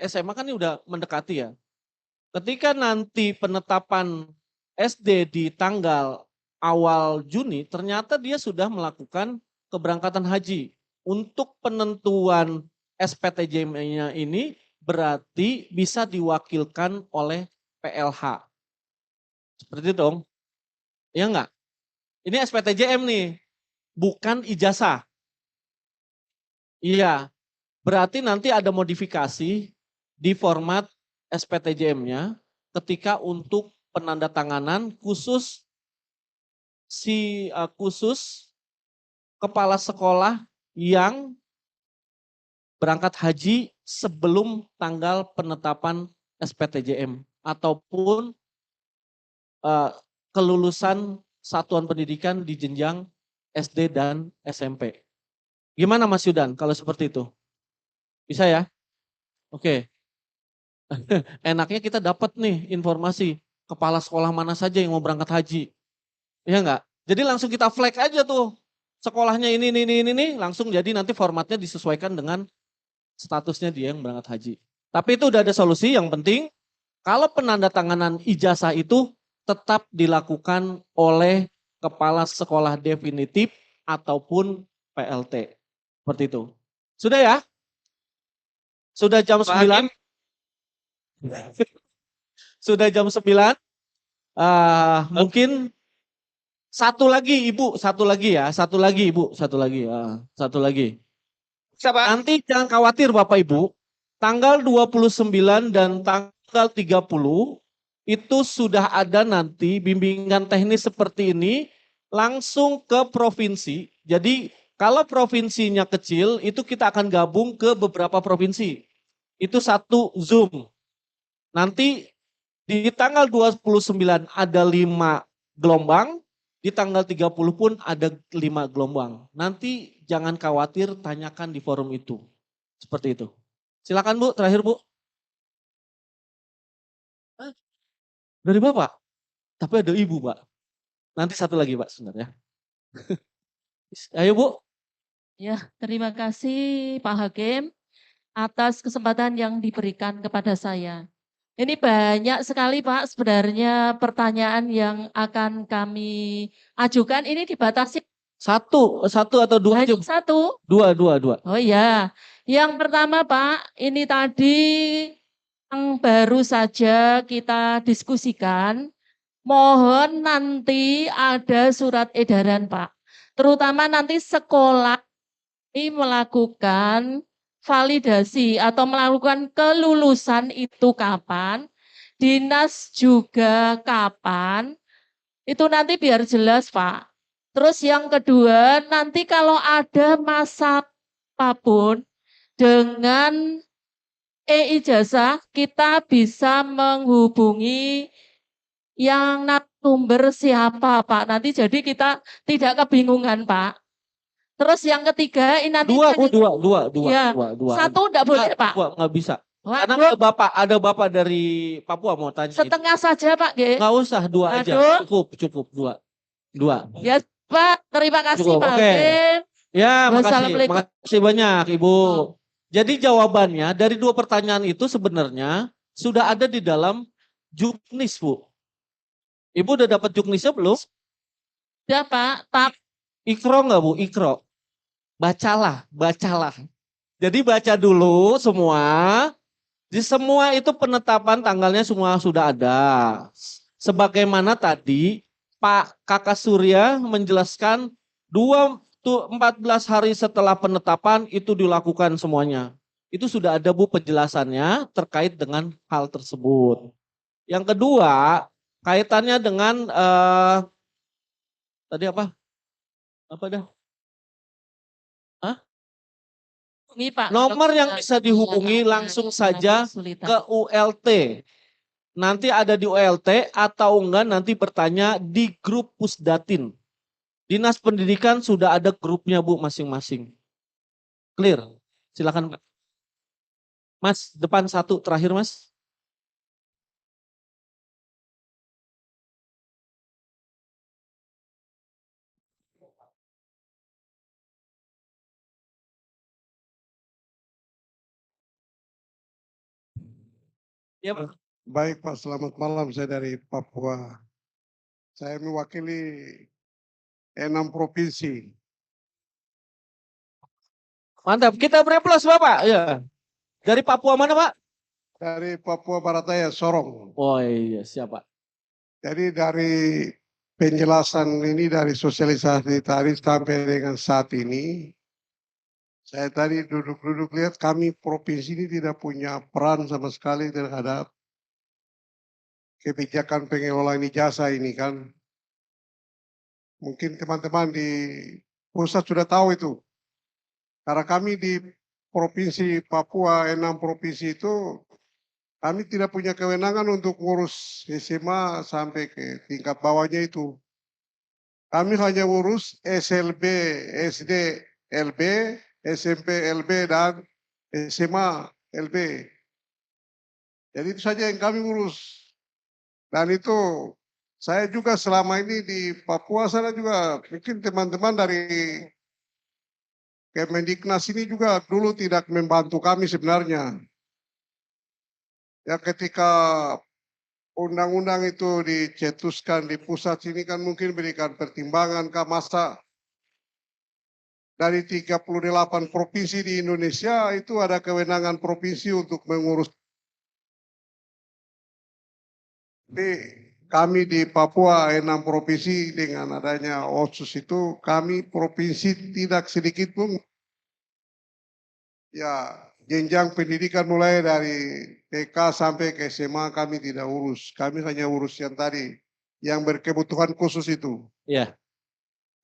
SMA kan ini udah mendekati ya. Ketika nanti penetapan SD di tanggal awal Juni, ternyata dia sudah melakukan keberangkatan haji. Untuk penentuan SPTJM-nya ini berarti bisa diwakilkan oleh PLH. Seperti itu dong. Ya enggak? Ini SPTJM nih, bukan ijazah. Iya, berarti nanti ada modifikasi di format SPTJM-nya ketika untuk penandatanganan khusus khusus kepala sekolah yang berangkat haji sebelum tanggal penetapan SPTJM ataupun kelulusan satuan pendidikan di jenjang SD dan SMP. Gimana Mas Yudan kalau seperti itu? Bisa ya? Oke. Enaknya kita dapat nih informasi kepala sekolah mana saja yang mau berangkat haji. Iya enggak? Jadi langsung kita flag aja tuh. Sekolahnya ini, langsung jadi nanti formatnya disesuaikan dengan statusnya dia yang berangkat haji. Tapi itu udah ada solusi, yang penting kalau penandatanganan ijazah itu tetap dilakukan oleh kepala sekolah definitif ataupun PLT. Seperti itu. Sudah ya? Sudah jam 9? Sudah jam 9? Mungkin satu lagi Ibu, satu lagi ya, satu lagi Ibu, satu lagi. Satu lagi. Nanti jangan khawatir Bapak Ibu, tanggal 29 dan tanggal 30 itu sudah ada nanti bimbingan teknis seperti ini langsung ke provinsi. Jadi kalau provinsinya kecil itu kita akan gabung ke beberapa provinsi. Itu satu Zoom. Nanti di tanggal 29 ada 5 gelombang, di tanggal 30 pun ada 5 gelombang. Nanti jangan khawatir, tanyakan di forum itu. Seperti itu. Silakan Bu, terakhir Bu. Dari Bapak? Tapi ada Ibu Pak. Nanti satu lagi Pak sebenarnya. Ayo Bu. Ya, terima kasih Pak Hakim atas kesempatan yang diberikan kepada saya. Ini banyak sekali Pak sebenarnya pertanyaan yang akan kami ajukan. Ini dibatasi Satu atau dua aja. satu. Dua. Oh ya, yang pertama Pak, ini tadi yang baru saja kita diskusikan. Mohon nanti ada surat edaran Pak. Terutama nanti sekolah ini melakukan validasi atau melakukan kelulusan itu kapan, dinas juga kapan, itu nanti biar jelas Pak. Terus yang kedua, nanti kalau ada masalah apapun dengan e-ijazah, kita bisa menghubungi yang narasumber siapa Pak. Nanti jadi kita tidak kebingungan Pak. Terus yang ketiga, ini nanti Dua. Ya, satu enggak boleh Pak. Dua, nggak bisa. Karena Waduh, ada bapak dari Papua mau tanya. setengah saja Pak G. Nggak usah, dua aja. Aduh. Cukup, dua. Ya Pak, terima kasih Cukup, Pak oke. Hakim. Ya, Wassalamualaikum. makasih banyak Ibu. Jadi jawabannya dari dua pertanyaan itu sebenarnya sudah ada di dalam juknis Bu. Ibu udah dapat juknisnya belum? Ya Pak, Ikro nggak Bu? Ikro. Bacalah. Jadi baca dulu semua. Di semua itu penetapan tanggalnya semua sudah ada. Sebagaimana tadi Pak Kakak Surya menjelaskan 14 hari setelah penetapan itu dilakukan semuanya. Itu sudah ada Bu penjelasannya terkait dengan hal tersebut. Yang kedua, kaitannya dengan tadi apa? Apa dah? Ini Pak. Nomor yang bisa dihubungi langsung saja ke ULT. Nanti ada di ULT atau enggak nanti bertanya di grup Pusdatin. Dinas Pendidikan sudah ada grupnya Bu masing-masing. Clear? Silakan Pak. Mas, depan satu terakhir Mas. Ya Pak. Baik Pak, selamat malam. Saya dari Papua. Saya mewakili 6 provinsi. Mantap, kita beri aplaus Bapak. Ya. Dari Papua mana Pak? Dari Papua Barat Daya, Sorong. Oh iya, siapa? Jadi dari penjelasan ini, dari sosialisasi tadi sampai dengan saat ini, saya tadi duduk-duduk lihat kami provinsi ini tidak punya peran sama sekali terhadap kebijakan pengelolaan ijazah ini kan. Mungkin teman-teman di pusat sudah tahu itu. Karena kami di Provinsi Papua, 6 provinsi itu, kami tidak punya kewenangan untuk ngurus SMA sampai ke tingkat bawahnya itu. Kami hanya urus SLB, SD, LB, SMP, LB, dan SMA, LB. Jadi itu saja yang kami urus. Dan itu saya juga selama ini di Papua sana juga, mungkin teman-teman dari Kemendiknas ini juga dulu tidak membantu kami sebenarnya. Ya ketika undang-undang itu dicetuskan di pusat sini kan mungkin berikan pertimbangan ke masa dari 38 provinsi di Indonesia itu ada kewenangan provinsi untuk mengurus. Tapi kami di Papua 6 provinsi dengan adanya OSUS itu kami provinsi tidak sedikit pun ya jenjang pendidikan mulai dari TK sampai ke SMA kami tidak urus. Kami hanya urus yang tadi yang berkebutuhan khusus itu. Iya.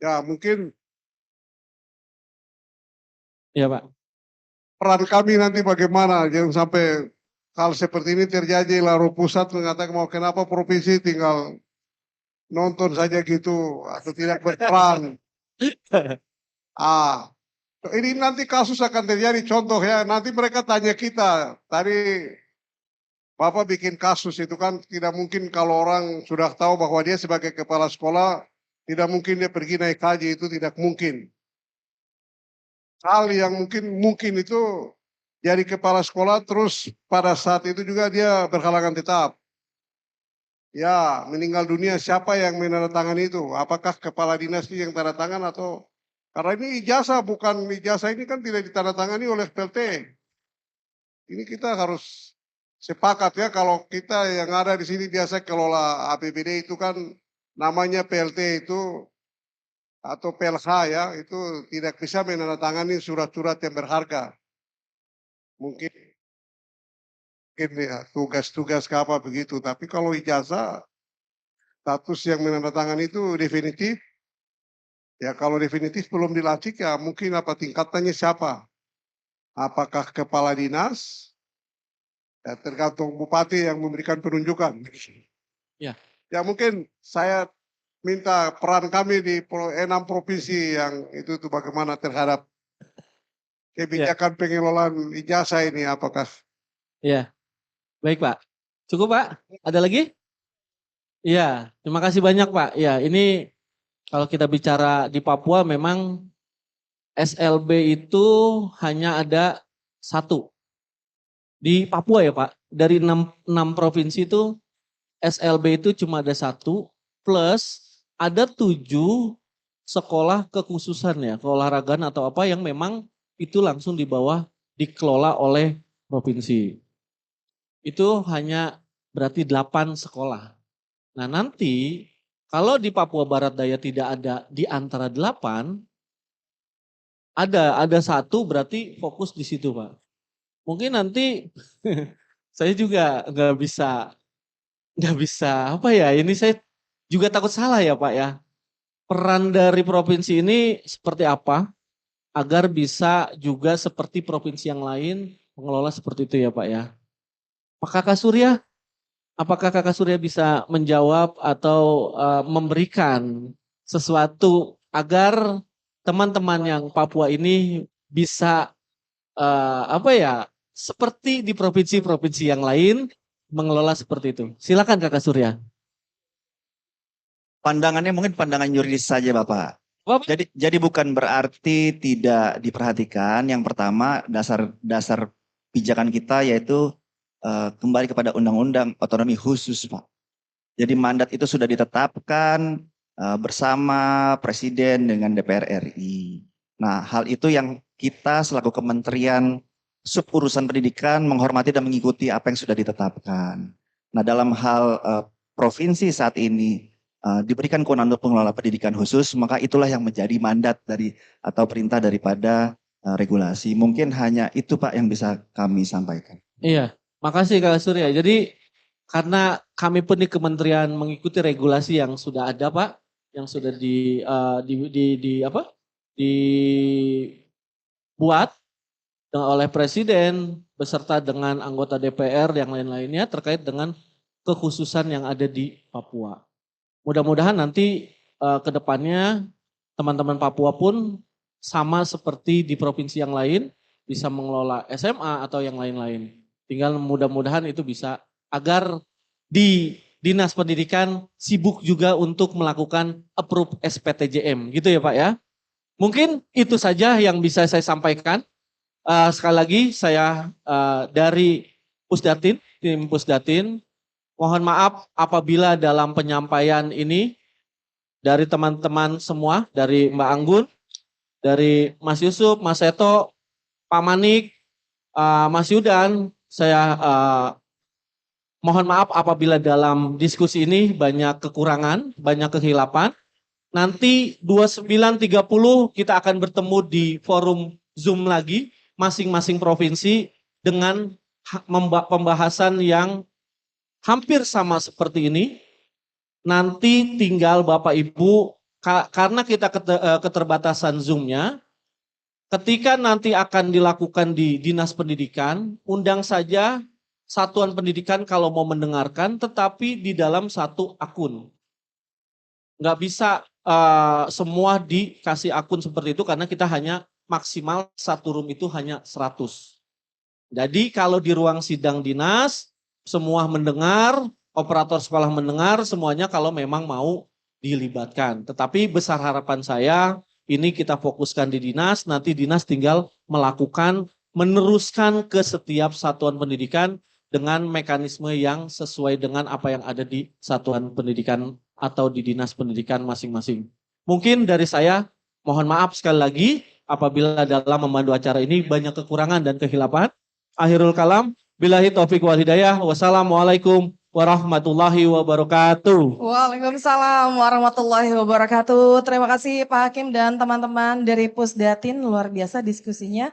Ya mungkin Iya Pak. peran kami nanti bagaimana jangan sampai hal seperti ini terjadi lalu pusat mengatakan mau kenapa provinsi tinggal nonton saja gitu atau tidak berperan. Ini nanti kasus akan terjadi contoh ya nanti mereka tanya kita tadi Bapak bikin kasus itu kan tidak mungkin kalau orang sudah tahu bahwa dia sebagai kepala sekolah tidak mungkin dia pergi naik haji itu tidak mungkin. Hal yang mungkin itu jadi kepala sekolah terus pada saat itu juga dia berhalangan tetap. Ya meninggal dunia siapa yang menandatangani itu? Apakah kepala dinas yang tanda tangan atau karena ini ijazah bukan ijazah ini kan tidak ditandatangani oleh PLT. Ini kita harus sepakat ya kalau kita yang ada di sini biasa kelola APBD itu kan namanya PLT itu atau PLH ya itu tidak bisa menandatangani surat-surat yang berharga. Mungkin ya, tugas-tugas ke apa begitu. Tapi kalau ijazah status yang menandatangani itu definitif. Ya kalau definitif belum dilantik ya mungkin apa tingkatannya siapa. Apakah kepala dinas? Ya tergantung bupati yang memberikan penunjukan. Ya. Ya mungkin saya minta peran kami di 6 provinsi yang itu bagaimana terhadap kebijakan pengelolaan ijazah ini apakah? Ya, baik Pak. Cukup Pak? Ada lagi? Iya, terima kasih banyak Pak. Ya, ini kalau kita bicara di Papua memang SLB itu hanya ada 1. Di Papua ya Pak, dari 6 provinsi itu SLB itu cuma ada 1 plus ada 7 sekolah kekhususan ya, keolahragaan atau apa yang memang itu langsung di bawah dikelola oleh provinsi. Itu hanya berarti 8 sekolah. Nah nanti kalau di Papua Barat Daya tidak ada di antara 8, ada 1 berarti fokus di situ Pak. Mungkin nanti saya juga nggak bisa apa ya, ini saya juga takut salah ya Pak ya. Peran dari provinsi ini seperti apa agar bisa juga seperti provinsi yang lain mengelola seperti itu ya Pak ya. Apakah Kakak Surya bisa menjawab atau memberikan sesuatu agar teman-teman yang Papua ini bisa seperti di provinsi-provinsi yang lain mengelola seperti itu. Silakan Kakak Surya. Pandangannya mungkin pandangan yuridis saja Bapak. Jadi bukan berarti tidak diperhatikan. Yang pertama dasar pijakan kita yaitu kembali kepada undang-undang otonomi khusus Pak. Jadi mandat itu sudah ditetapkan bersama Presiden dengan DPR RI. Nah, hal itu yang kita selaku Kementerian Suburusan Pendidikan menghormati dan mengikuti apa yang sudah ditetapkan. Nah, dalam hal provinsi saat ini diberikan kewenangan untuk pengelola pendidikan khusus, maka itulah yang menjadi mandat dari atau perintah daripada regulasi. Mungkin hanya itu Pak yang bisa kami sampaikan. Iya, makasih Kak Surya. Jadi karena kami pun di kementerian mengikuti regulasi yang sudah ada Pak, yang sudah dibuat oleh Presiden beserta dengan anggota DPR yang lain-lainnya terkait dengan kekhususan yang ada di Papua. Mudah-mudahan nanti ke depannya teman-teman Papua pun sama seperti di provinsi yang lain bisa mengelola SMA atau yang lain-lain. Tinggal mudah-mudahan itu bisa agar di Dinas Pendidikan sibuk juga untuk melakukan approve SPTJM gitu ya Pak ya. Mungkin itu saja yang bisa saya sampaikan. Sekali lagi saya dari Pusdatin, tim Pusdatin, mohon maaf apabila dalam penyampaian ini dari teman-teman semua, dari Mbak Anggun, dari Mas Yusuf, Mas Seto, Pak Manik, Mas Yudan, saya mohon maaf apabila dalam diskusi ini banyak kekurangan, banyak kehilapan. Nanti 29.30 kita akan bertemu di forum Zoom lagi, masing-masing provinsi dengan pembahasan yang hampir sama seperti ini. Nanti tinggal Bapak Ibu, karena kita keterbatasan Zoom-nya, ketika nanti akan dilakukan di Dinas Pendidikan, undang saja satuan pendidikan kalau mau mendengarkan, tetapi di dalam satu akun. Nggak bisa semua dikasih akun seperti itu karena kita hanya maksimal satu room itu hanya 100. Jadi kalau di ruang sidang dinas, semua mendengar, operator sekolah mendengar, semuanya kalau memang mau dilibatkan. Tetapi besar harapan saya, ini kita fokuskan di dinas, nanti dinas tinggal melakukan, meneruskan ke setiap satuan pendidikan dengan mekanisme yang sesuai dengan apa yang ada di satuan pendidikan atau di dinas pendidikan masing-masing. Mungkin dari saya, mohon maaf sekali lagi apabila dalam memandu acara ini banyak kekurangan dan kehilapan. Akhirul kalam, billahi taufiq wal hidayah, wassalamualaikum warahmatullahi wabarakatuh. Waalaikumsalam warahmatullahi wabarakatuh. Terima kasih Pak Hakim dan teman-teman dari Pusdatin, luar biasa diskusinya.